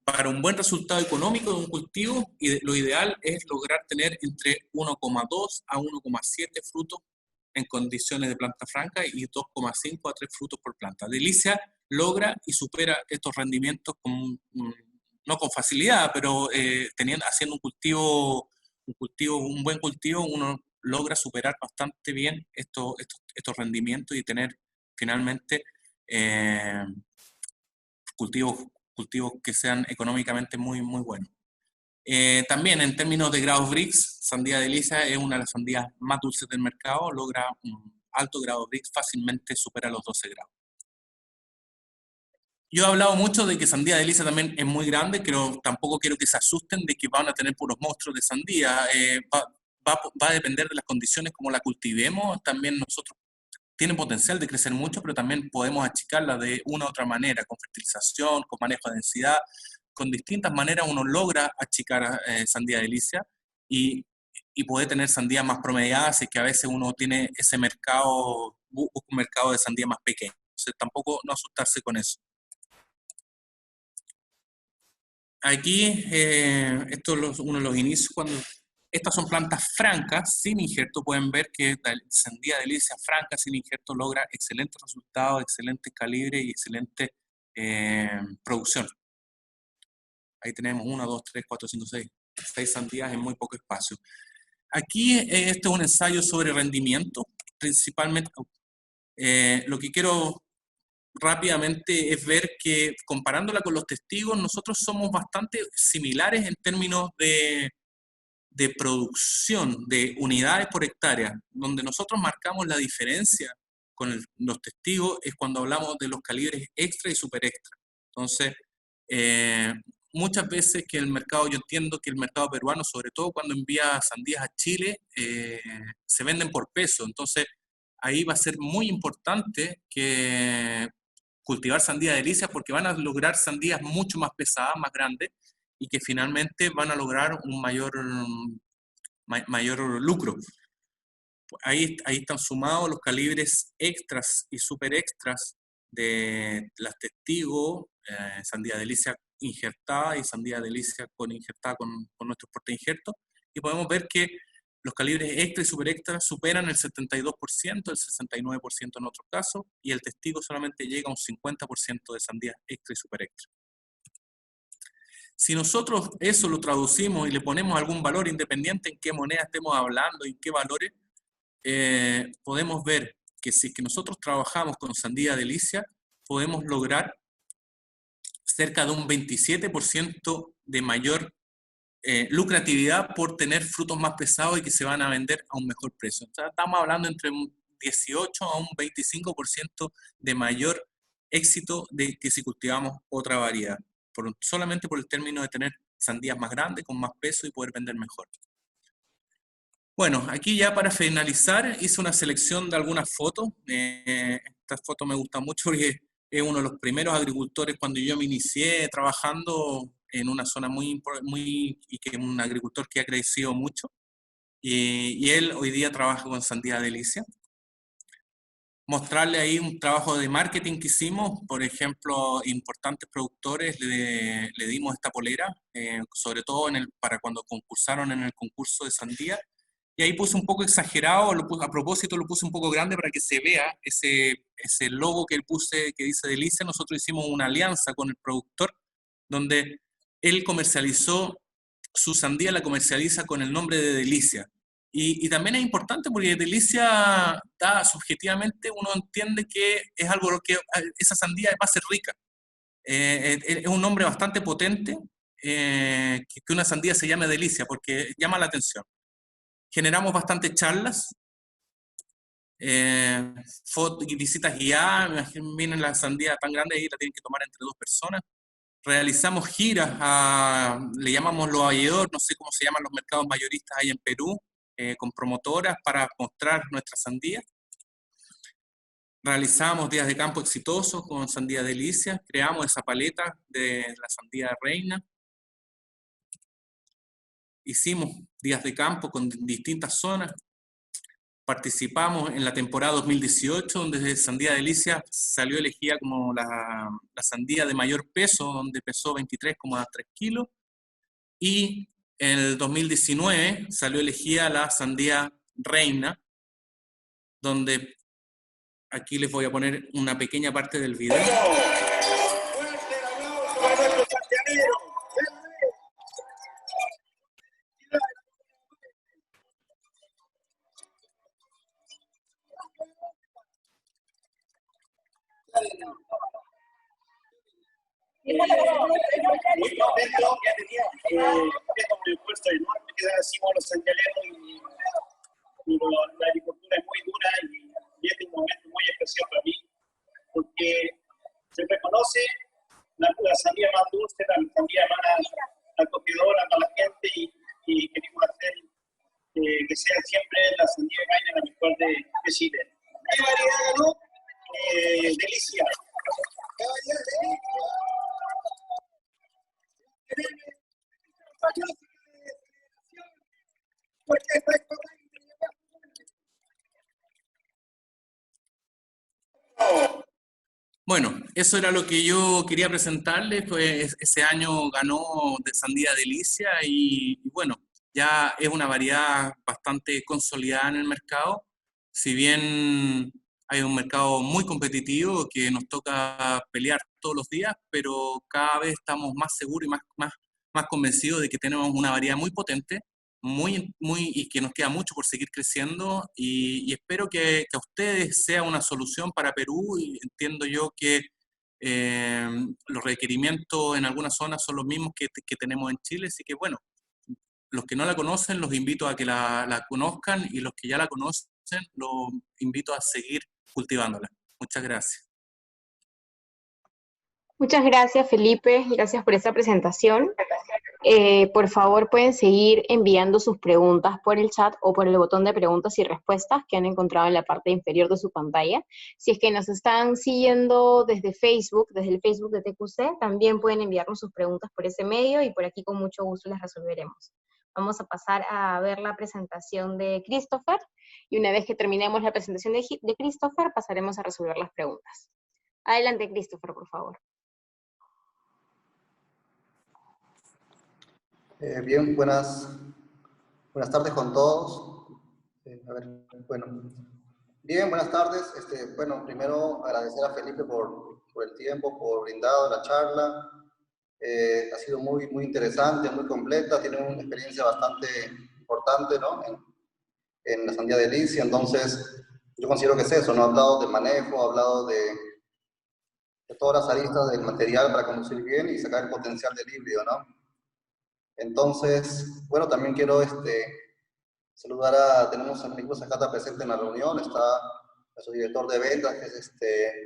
Para un buen resultado económico de un cultivo, lo ideal es lograr tener entre 1,2 a 1,7 frutos en condiciones de planta franca y 2,5 a 3 frutos por planta. Delicia logra y supera estos rendimientos no con facilidad, pero haciendo un buen cultivo, uno logra superar bastante bien estos rendimientos y tener finalmente cultivos que sean económicamente muy buenos. También en términos de grados Brix, sandía Delicia es una de las sandías más dulces del mercado, logra un alto grado Brix, fácilmente supera los 12 grados. Yo he hablado mucho de que sandía Delicia también es muy grande, pero tampoco quiero que se asusten de que van a tener puros monstruos de sandía. Va a depender de las condiciones como la cultivemos. También tiene potencial de crecer mucho, pero también podemos achicarla de una u otra manera, con fertilización, con manejo de densidad. Con distintas maneras uno logra achicar sandía Delicia y puede tener sandías más promediadas, y que a veces uno tiene ese mercado, busca un mercado de sandía más pequeño. Entonces tampoco no asustarse con eso. Aquí, esto es uno de los inicios, estas son plantas francas, sin injerto. Pueden ver que la sandía Delicia franca, sin injerto, logra excelentes resultados, excelentes calibres y excelente producción. Ahí tenemos 1, 2, 3, 4, 5, 6 sandías en muy poco espacio. Aquí, este es un ensayo sobre rendimiento, principalmente. Lo que quiero rápidamente es ver que, comparándola con los testigos, nosotros somos bastante similares en términos de producción de unidades por hectárea. Donde nosotros marcamos la diferencia con los testigos es cuando hablamos de los calibres extra y super extra. Entonces, muchas veces que yo entiendo que el mercado peruano, sobre todo cuando envía sandías a Chile, se venden por peso. Entonces, ahí va a ser muy importante que cultivar sandía Delicia, porque van a lograr sandías mucho más pesadas, más grandes, y que finalmente van a lograr un mayor lucro. Ahí están sumados los calibres extras y super extras de las testigos, sandía Delicia injertada y sandía Delicia injertada con nuestros portainjertos, y podemos ver que Los calibres extra y super extra superan el 72%, el 69% en otros casos, y el testigo solamente llega a un 50% de sandías extra y super extra. Si nosotros eso lo traducimos y le ponemos algún valor independiente en qué moneda estemos hablando y en qué valores, podemos ver que si es que nosotros trabajamos con sandía delicia, podemos lograr cerca de un 27% de mayor lucratividad por tener frutos más pesados y que se van a vender a un mejor precio. O sea, estamos hablando entre un 18 a un 25% de mayor éxito de que si cultivamos otra variedad, solamente por el término de tener sandías más grandes, con más peso y poder vender mejor. Bueno, aquí ya para finalizar hice una selección de algunas fotos. Esta foto me gusta mucho porque es uno de los primeros agricultores cuando yo me inicié trabajando en una zona y que es un agricultor que ha crecido mucho. Y él hoy día trabaja con sandía delicia. Mostrarle ahí un trabajo de marketing que hicimos, por ejemplo, importantes productores le dimos esta polera, sobre todo para cuando concursaron en el concurso de sandía. Y ahí puse un poco exagerado, a propósito lo puse un poco grande para que se vea ese logo que él puse que dice Delicia. Nosotros hicimos una alianza con el productor donde él comercializó su sandía, la comercializa con el nombre de Delicia. Y también es importante porque Delicia, subjetivamente, uno entiende que es algo que esa sandía va a ser rica. Es un nombre bastante potente que una sandía se llame Delicia porque llama la atención. Generamos bastantes charlas, visitas guiadas, vienen la sandía tan grande y la tienen que tomar entre 2 personas. Realizamos giras, le llamamos los avalladores, no sé cómo se llaman los mercados mayoristas ahí en Perú, con promotoras para mostrar nuestra sandía. Realizamos días de campo exitosos con sandía delicia, creamos esa paleta de la sandía reina. Hicimos días de campo con distintas zonas. Participamos en la temporada 2018, donde Sandía Delicia salió elegida como la sandía de mayor peso, donde pesó 23,3 kilos. Y en el 2019 salió elegida la sandía reina, donde aquí les voy a poner una pequeña parte del video. Muy contento, ya tenía un esfuerzo enorme que hacemos los santiagueros y la agricultura es muy dura y este es un momento muy especial para mí porque se reconoce la sandía más dulce, la sandía más acogedora para la gente y queremos hacer que sea siempre la sandía reina la mejor de Chile. ¿Qué variedad ganó? Delicia. ¿Qué variedad Bueno, eso era lo que yo quería presentarles, pues ese año ganó de Sandía Delicia y bueno, ya es una variedad bastante consolidada en el mercado, si bien hay un mercado muy competitivo que nos toca pelear todos los días, pero cada vez estamos más seguros y más convencidos de que tenemos una variedad muy potente, y que nos queda mucho por seguir creciendo y espero que a ustedes sea una solución para Perú y entiendo yo que los requerimientos en algunas zonas son los mismos que tenemos en Chile, así que bueno, los que no la conocen los invito a que la conozcan y los que ya la conocen los invito a seguir cultivándola. Muchas gracias. Muchas gracias, Felipe. Gracias por esta presentación. Por favor, pueden seguir enviando sus preguntas por el chat o por el botón de preguntas y respuestas que han encontrado en la parte inferior de su pantalla. Si es que nos están siguiendo desde Facebook, desde el Facebook de TQC, también pueden enviarnos sus preguntas por ese medio y por aquí con mucho gusto las resolveremos. Vamos a pasar a ver la presentación de Christopher y una vez que terminemos la presentación de Christopher, pasaremos a resolver las preguntas. Adelante, Christopher, por favor. Bien, buenas tardes con todos. A ver, bueno. Bien, buenas tardes. Bueno, primero agradecer a Felipe por el tiempo, por brindado la charla. Ha sido muy interesante, muy completa, tiene una experiencia bastante importante, ¿no? En la sandía de Licia, entonces yo considero que es eso, ¿no? Ha hablado de manejo, ha hablado de todas las aristas del material para conducir bien y sacar el potencial del híbrido, ¿no? Entonces, bueno, también quiero tenemos a mi equipo Zacata presente en la reunión, está nuestro director de ventas, que es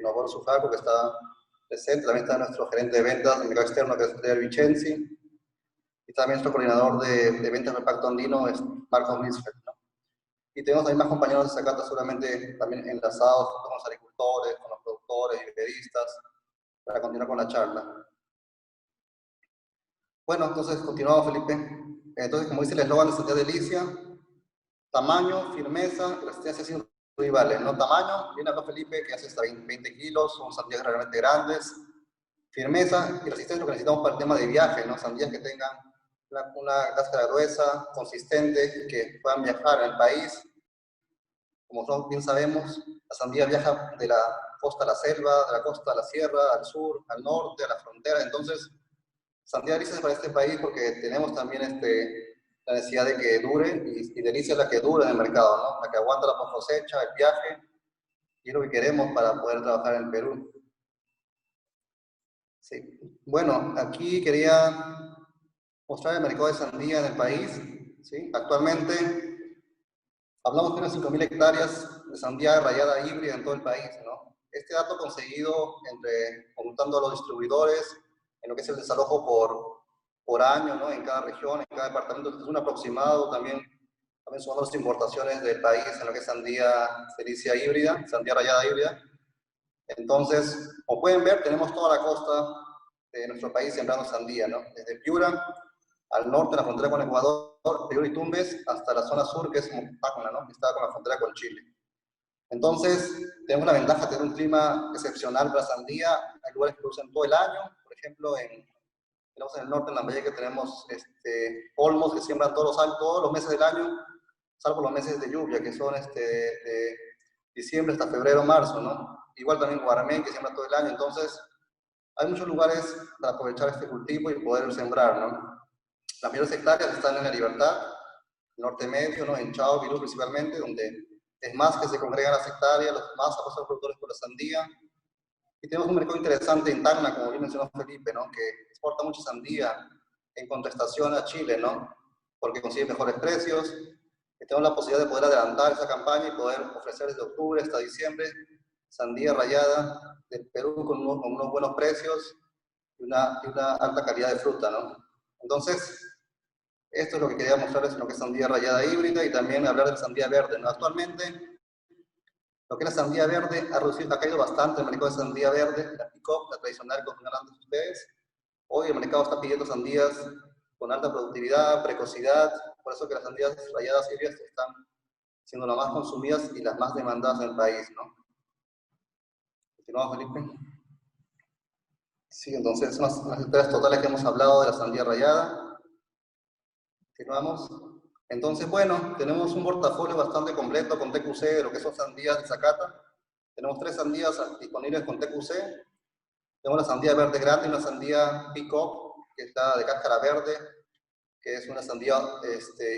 Nobor Sujaco, que está presente, también está nuestro gerente de ventas de mercado externo, que es Claire Vicenzi, y también nuestro coordinador de ventas del Pacto Andino, es Marcos Misfeld, ¿no? Y tenemos también más compañeros de Zacata seguramente también enlazados con los agricultores, con los productores y periodistas, para continuar con la charla. Bueno, entonces continuamos, Felipe. Entonces, como dice el eslogan de Sandía de Licia, tamaño, firmeza y resistencia sin rivales, ¿no? Tamaño, viene acá Felipe, que hace hasta 20 kilos, son sandías realmente grandes. Firmeza y resistencia es lo que necesitamos para el tema de viaje, ¿no? Sandías que tengan una cáscara gruesa, consistente, que puedan viajar en el país. Como todos bien sabemos, la sandía viaja de la costa a la selva, de la costa a la sierra, al sur, al norte, a la frontera. Entonces, sandía Licia es para este país porque tenemos también la necesidad de que dure, y Delicia es la que dura en el mercado, ¿no? La que aguanta la post cosecha, el viaje, y es lo que queremos para poder trabajar en el Perú. Sí. Bueno, aquí quería mostrar el mercado de sandía en el país, ¿sí? Actualmente hablamos de unas 5.000 hectáreas de sandía rayada híbrida en todo el país, ¿no? Este dato conseguido consultando a los distribuidores, en lo que es el desalojo por año, ¿no? En cada región, en cada departamento, es un aproximado. También son las importaciones del país en lo que es sandía Delicia híbrida, sandía rayada híbrida. Entonces, como pueden ver, tenemos toda la costa de nuestro país sembrando sandía, ¿no? Desde Piura al norte, la frontera con Ecuador, Piura y Tumbes, hasta la zona sur, que es Tacna, ¿no? Que está con la frontera con Chile. Entonces, tenemos la ventaja de tener un clima excepcional para la sandía. Hay lugares que producen todo el año, por ejemplo, tenemos en el norte, en Lambayeque, tenemos olmos que siembran todos los meses del año, salvo los meses de lluvia, que son de diciembre hasta febrero, marzo, ¿no? Igual también Guaramén, que siembra todo el año. Entonces, hay muchos lugares para aprovechar este cultivo y poder sembrar, ¿no? Las mayores hectáreas están en La Libertad, norte medio, ¿no? En Chao, Virú principalmente, donde es más que se congregan las hectáreas, los más apuestan productores por la sandía. Y tenemos un mercado interesante en Tacna, como bien mencionó Felipe, ¿no? Que exporta mucha sandía en contrastación a Chile, ¿no? Porque consigue mejores precios. Y tenemos la posibilidad de poder adelantar esa campaña y poder ofrecer desde octubre hasta diciembre sandía rayada del Perú con unos buenos precios y una alta calidad de fruta, ¿no? Entonces, esto es lo que quería mostrarles en lo que es sandía rayada híbrida, y también hablar de la sandía verde, ¿no? Actualmente, lo que es la sandía verde ha caído bastante el mercado de sandía verde, la pick-up, la tradicional, como antes ustedes. Hoy el mercado está pidiendo sandías con alta productividad, precocidad, por eso que las sandías rayadas híbridas están siendo las más consumidas y las más demandadas en el país, ¿no? Continuamos, Felipe. Sí, entonces son las hectáreas totales que hemos hablado de la sandía rayada. Continuamos. Entonces, bueno, tenemos un portafolio bastante completo con TQC de lo que son sandías de Zacata. Tenemos 3 sandías disponibles con TQC. Tenemos la sandía verde grande y una sandía pick-up, que está de cáscara verde, que es una sandía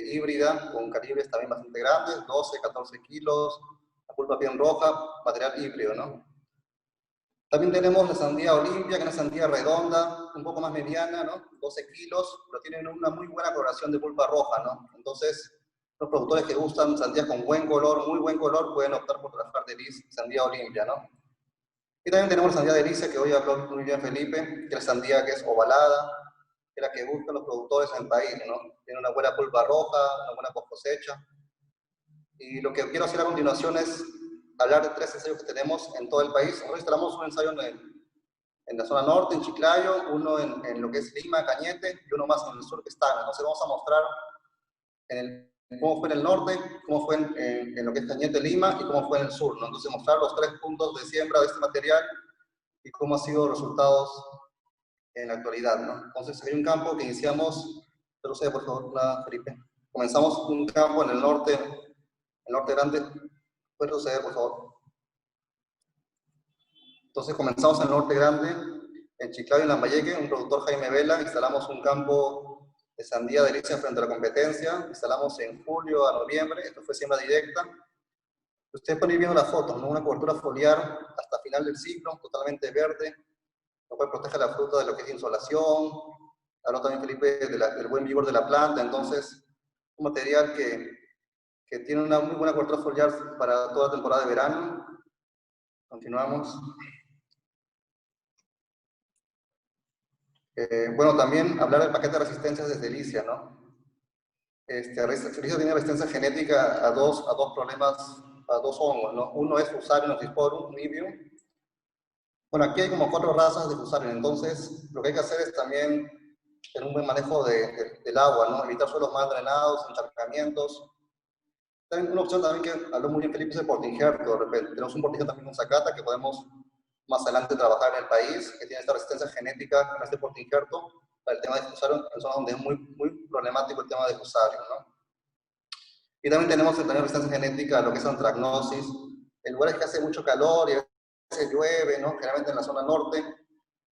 híbrida con calibres también bastante grandes, 12, 14 kilos, la pulpa bien roja, material híbrido, ¿no? También tenemos la sandía Olimpia, que es una sandía redonda, un poco más mediana, ¿no? 12 kilos, pero tienen una muy buena coloración de pulpa roja, ¿no? Entonces, los productores que gustan sandías con buen color, muy buen color, pueden optar por trabajar de sandía Olimpia, ¿no? Y también tenemos la sandía de Licia, que hoy habló muy bien Felipe, que es la sandía que es ovalada, que es la que buscan los productores en el país, ¿no? Tiene una buena pulpa roja, una buena post cosecha. Y lo que quiero hacer a continuación es hablar de 3 ensayos que tenemos en todo el país. Nosotros instalamos un ensayo en la zona norte, en Chiclayo, uno en lo que es Lima, Cañete, y uno más en el sur, que está. Entonces vamos a mostrar cómo fue en el norte, cómo fue en lo que es Cañete, Lima, y cómo fue en el sur, ¿no? Entonces mostrar los 3 puntos de siembra de este material y cómo han sido los resultados en la actualidad, ¿no? Entonces hay un campo que iniciamos, procede por favor, Felipe. Comenzamos un campo en el norte el Norte Grande. ¿Puede proceder, por favor? Entonces comenzamos en el Norte Grande, en Chiclayo y Lambayeque, un productor, Jaime Vela, instalamos un campo de sandía delicia frente a la competencia, instalamos en julio a noviembre, esto fue siembra directa. Ustedes pueden ir viendo las fotos, ¿no? Una cobertura foliar hasta final del ciclo, totalmente verde, lo cual protege la fruta de lo que es insolación. Habló también Felipe del buen vigor de la planta, entonces un material que tiene una muy buena cobertura foliar para toda la temporada de verano. Continuamos. Bueno, también hablar del paquete de resistencias de Delicia, ¿no? Delicia tiene resistencia genética a dos problemas, a dos hongos, ¿no? Uno es Fusarium nocisporum nibium. Bueno, aquí hay como 4 razas de Fusarium, entonces lo que hay que hacer es también tener un buen manejo del agua, ¿no? Evitar suelos mal drenados, encharcamientos. También una opción también que habló muy bien Felipe es el portingerto, de repente. Tenemos un portingerto también con zacata que podemos más adelante trabajar en el país, que tiene esta resistencia genética con este portingerto para el tema de Fusarium, en zonas donde es muy problemático el tema de Fusarium, ¿no? Y también tenemos resistencia genética a lo que es antracnosis, en lugares que hace mucho calor y a veces llueve, ¿no? Generalmente en la zona norte,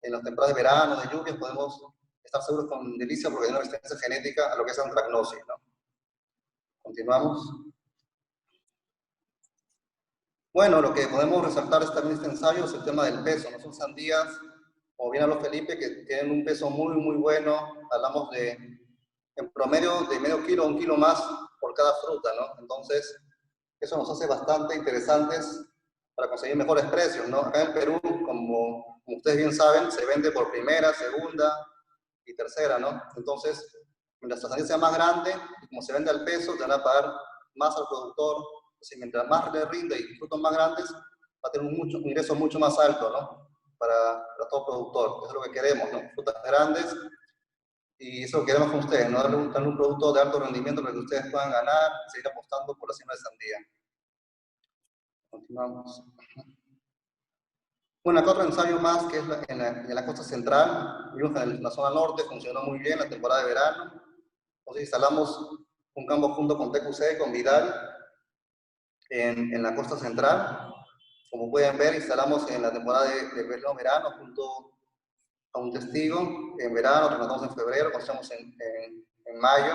en las temporadas de verano, de lluvias, podemos estar seguros con Delicia porque tiene una resistencia genética a lo que es antracnosis, ¿no? Continuamos. Bueno, lo que podemos resaltar también este ensayo es el tema del peso, ¿no? Son sandías, como bien habló Felipe, que tienen un peso muy bueno. Hablamos de, en promedio, de medio kilo a 1 kilo más por cada fruta, ¿no? Entonces, eso nos hace bastante interesantes para conseguir mejores precios, ¿no? Acá en Perú, como ustedes bien saben, se vende por primera, segunda y tercera, ¿no? Entonces, mientras la sandía sea más grande, y como se vende al peso, te van a pagar más al productor. Entonces, mientras más le rinde y frutos más grandes, va a tener un ingreso mucho más alto, ¿no? Para todo productor. Eso es lo que queremos, ¿no? Frutas grandes, y eso lo queremos con ustedes, ¿no? Darle un producto de alto rendimiento para que ustedes puedan ganar, seguir apostando por la siembra de sandía. Continuamos. Bueno, acá otro ensayo más que es en la costa central. Vimos que en la zona norte funcionó muy bien la temporada de verano. Entonces instalamos un campo junto con TQC, con Vidal, en la costa central. Como pueden ver, instalamos en la temporada de verano junto a un testigo. En verano, rematamos en febrero, cosechamos en mayo.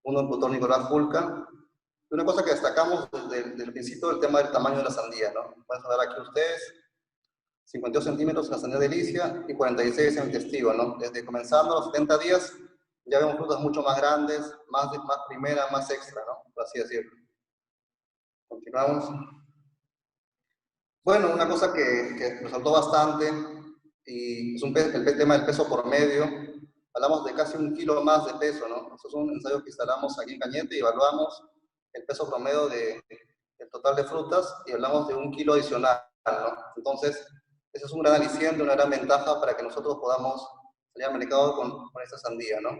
Uno en Pluton Nicolás Fulca. Y una cosa que destacamos desde el principio, el tema del tamaño de la sandía, ¿no? Pueden ver aquí ustedes, 52 centímetros en la sandía Delicia y 46 en el testigo, ¿no? Desde comenzando los 70 días, ya vemos frutas mucho más grandes, más primera, más extra, ¿no? Por así decirlo. Continuamos. Bueno, una cosa que resaltó bastante, y es el tema del peso por medio. Hablamos de casi 1 kilo más de peso, ¿no? Estos son ensayos que instalamos aquí en Cañete y evaluamos el peso promedio del total de frutas y hablamos de 1 kilo adicional, ¿no? Entonces, eso es un gran aliciente, una gran ventaja para que nosotros podamos salir al mercado con esta sandía, ¿no?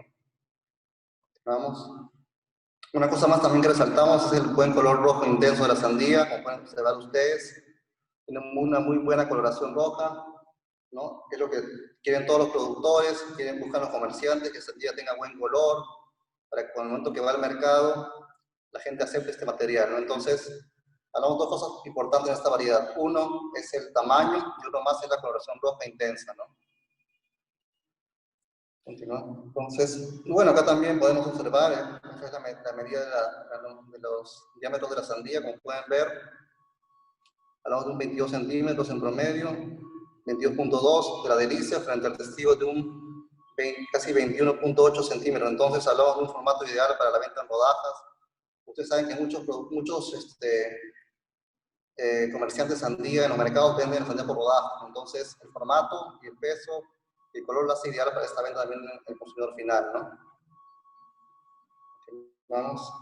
Vamos. Una cosa más también que resaltamos es el buen color rojo intenso de la sandía, como pueden observar ustedes. Tiene una muy buena coloración roja, ¿no? Es lo que quieren todos los productores, buscan los comerciantes, que esa sandía tenga buen color, para que con el momento que va al mercado, la gente acepte este material, ¿no? Entonces, hablamos de 2 cosas importantes en esta variedad. Uno es el tamaño y otro más es la coloración roja intensa, ¿no? Continuamos. Entonces, bueno, acá también podemos observar, esta es la medida de los diámetros de la sandía, como pueden ver. Hablamos de un 22 centímetros en promedio, 22.2 de la Delicia frente al testigo de un casi 21.8 centímetros. Entonces hablamos de un formato ideal para la venta en rodajas. Ustedes saben que muchos comerciantes de sandía en los mercados venden sandía por rodajas. Entonces el formato y el peso y el color lo hace ideal para esta venta también en el consumidor final, ¿no? Vamos.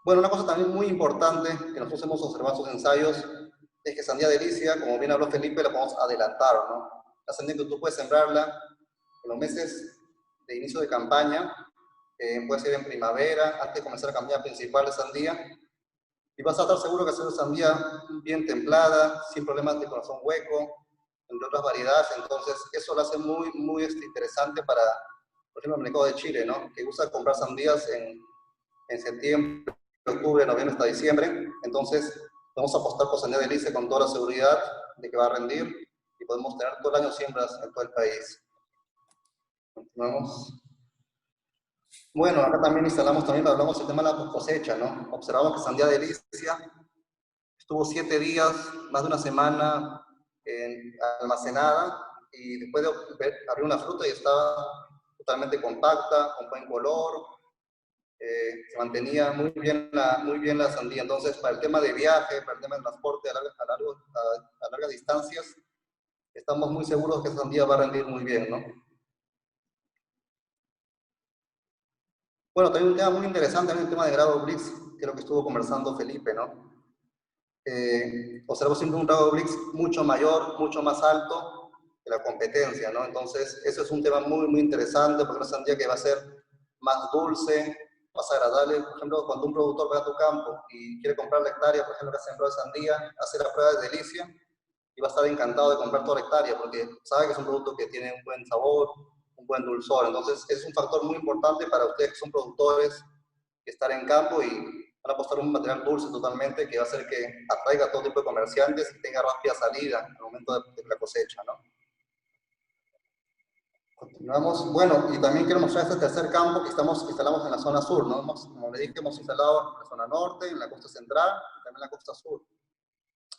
Bueno, una cosa también muy importante que nosotros hemos observado en sus ensayos es que sandía Delicia, como bien habló Felipe, la podemos adelantar, ¿no? La sandía que tú puedes sembrarla en los meses de inicio de campaña, puede ser en primavera, antes de comenzar la campaña principal de sandía, y vas a estar seguro que es una sandía bien templada, sin problemas de corazón hueco, entre otras variedades. Entonces eso lo hace muy interesante para, por ejemplo, el mercado de Chile, ¿no? Que gusta comprar sandías en septiembre, octubre, noviembre hasta diciembre. Entonces, vamos a apostar por sandía delicia con toda la seguridad de que va a rendir y podemos tener todo el año siembras en todo el país. Continuamos. Bueno, acá también hablamos del tema de la cosecha, ¿no? Observamos que sandía delicia estuvo 7 días, más de una semana almacenada, y después de abrir una fruta y estaba totalmente compacta, con buen color, se mantenía muy bien la sandía. Entonces, para el tema de viaje, para el tema de transporte a largas distancias, estamos muy seguros que esa sandía va a rendir muy bien, ¿no? Bueno, también un tema muy interesante es el tema de grado Brix, que es lo que estuvo conversando Felipe, ¿no? Observo siempre un grado Brix mucho mayor, mucho más alto que la competencia, ¿no? Entonces, eso es un tema muy, muy interesante, porque una sandía que va a ser más dulce, más agradable. Por ejemplo, cuando un productor va a tu campo y quiere comprar la hectárea, por ejemplo, que ha sembrado de sandía, hace la prueba de delicia y va a estar encantado de comprar toda la hectárea, porque sabe que es un producto que tiene un buen sabor, un buen dulzor. Entonces, es un factor muy importante para ustedes que son productores, que estar en campo y van a apostar un material dulce totalmente, que va a hacer que atraiga a todo tipo de comerciantes y tenga rápida salida al momento de la cosecha, ¿no? Continuamos. Bueno, y también quiero mostrar este tercer campo que instalamos en la zona sur, ¿no? Como le dije, hemos instalado en la zona norte, en la costa central y también en la costa sur.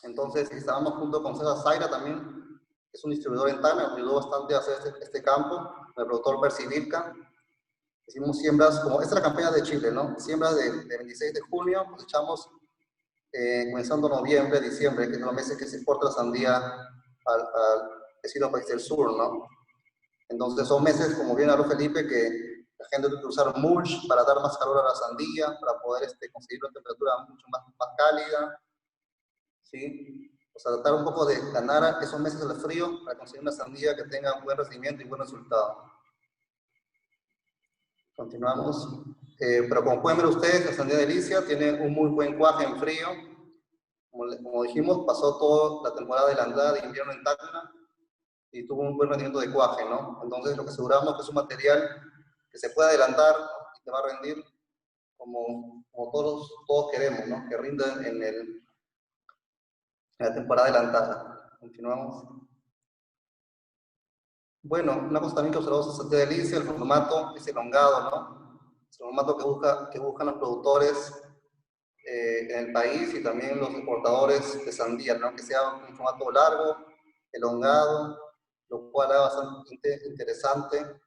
Entonces, instalamos junto con César Zaira también, que es un distribuidor en Tacna, nos ayudó bastante a hacer este campo, con el productor Percivilca. Hicimos siembras, como esta es la campaña de Chile, ¿no? Siembras de 26 de junio, cosechamos comenzando noviembre, diciembre, que son los meses que se exporta la sandía al vecino país del sur, ¿no? Entonces son meses, como bien habló Felipe, que la gente tiene que usar mulch para dar más calor a la sandía, para poder conseguir una temperatura mucho más cálida, ¿sí? O sea, tratar un poco de ganar esos meses del frío para conseguir una sandía que tenga un buen rendimiento y buen resultado. Continuamos. Pero como pueden ver ustedes, la sandía delicia tiene un muy buen cuaje en frío. Como dijimos, pasó toda la temporada adelantada de invierno en Tacna y tuvo un buen rendimiento de cuaje, ¿no? Entonces, lo que aseguramos que es un material que se puede adelantar y que va a rendir como todos queremos, ¿no? Que rinda en la temporada adelantada. Continuamos. Bueno, una cosa también que observamos en Sandía Delicia, el formato es elongado, ¿no? Es el formato que buscan los productores en el país y también los exportadores de sandía, ¿no? Que sea un formato largo, elongado, lo cual es bastante interesante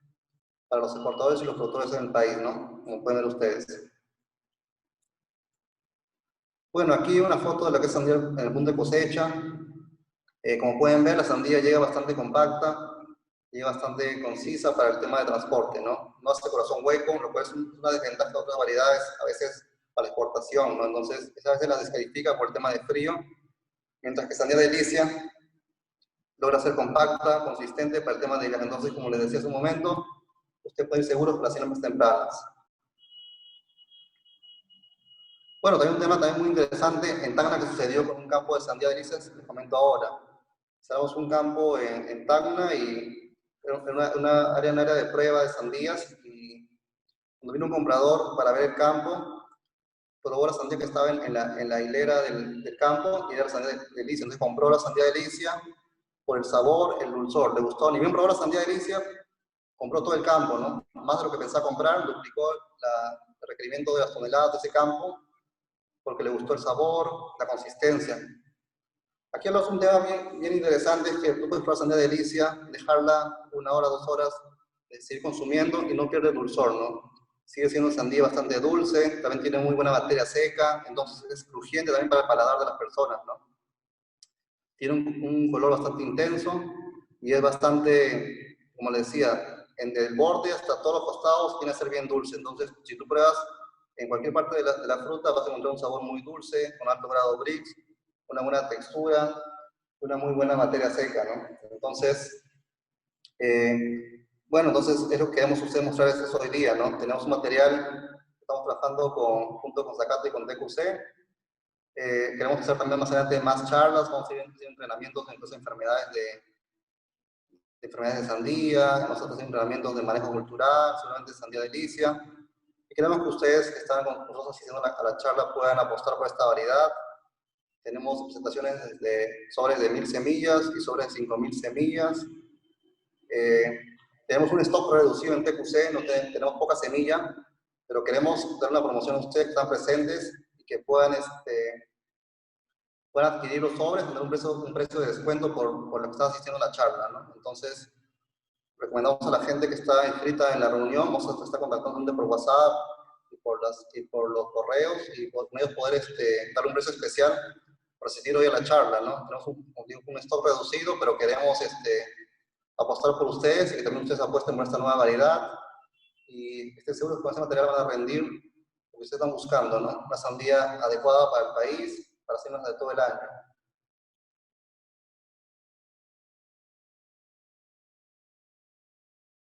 para los exportadores y los productores en el país, ¿no? Como pueden ver ustedes. Bueno, aquí una foto de lo que es sandía en el punto de cosecha. Como pueden ver, la sandía llega bastante compacta, llega bastante concisa para el tema de transporte, ¿no? No hace corazón hueco, lo cual es una desventaja de otras variedades, a veces para la exportación, ¿no? Entonces, esa a veces las descalifica por el tema de frío, mientras que sandía delicia logra ser compacta, consistente para el tema de viaje. Entonces, como les decía hace un momento, usted puede ir seguro que las siembras tempranas. Bueno, también un tema también muy interesante en Tacna que sucedió con un campo de sandía delicia, les comento ahora. Instalamos un campo en Tacna y en una área de prueba de sandías, y cuando vino un comprador para ver el campo, probó la sandía que estaba en la hilera del campo y era la sandía delicia. Entonces compró la sandía delicia por el sabor, el dulzor, le gustó. Ni bien probó la sandía delicia, compró todo el campo, ¿no? Más de lo que pensaba comprar, duplicó el requerimiento de las toneladas de ese campo porque le gustó el sabor, la consistencia. Aquí hablamos un tema bien interesante, es que tú puedes probar sandía delicia, dejarla 1 hora, 2 horas, seguir consumiendo y no pierde dulzor, ¿no? Sigue siendo sandía bastante dulce, también tiene muy buena materia seca, entonces es crujiente también para el paladar de las personas, ¿no? Tiene un color bastante intenso y es bastante, como les decía, entre el borde hasta todos los costados viene a ser bien dulce. Entonces, si tú pruebas en cualquier parte de la fruta, vas a encontrar un sabor muy dulce, con alto grado Brix, una buena textura, una muy buena materia seca, ¿no? Entonces, bueno, entonces es lo que queremos mostrarles hoy día, ¿no? Tenemos un material, estamos trabajando junto con Zacate y con TQC. Queremos hacer también más adelante más charlas, vamos a ir entrenamientos en otras enfermedades de sandía, vamos a hacer entrenamientos de manejo cultural, solamente sandía delicia. Y queremos que ustedes que están con nosotros asistiendo a la charla puedan apostar por esta variedad. Tenemos presentaciones de sobres de 1000 semillas y sobres de 5000 semillas. Tenemos un stock reducido en TQC, no tenemos poca semilla, pero queremos dar una promoción a ustedes que están presentes y que puedan adquirir los sobres, tener un precio de descuento por lo que está asistiendo a la charla, ¿no? Entonces, recomendamos a la gente que está inscrita en la reunión, vamos a estar contactando gente por WhatsApp y por los correos y por ellos poder dar un precio especial por asistir hoy a la charla, ¿no? Tenemos un stock reducido, pero queremos apostar por ustedes y que también ustedes apuesten por esta nueva variedad y estoy seguro que con ese material van a rendir lo que ustedes están buscando, ¿no? Una sandía adecuada para el país, para hacernos de todo el año.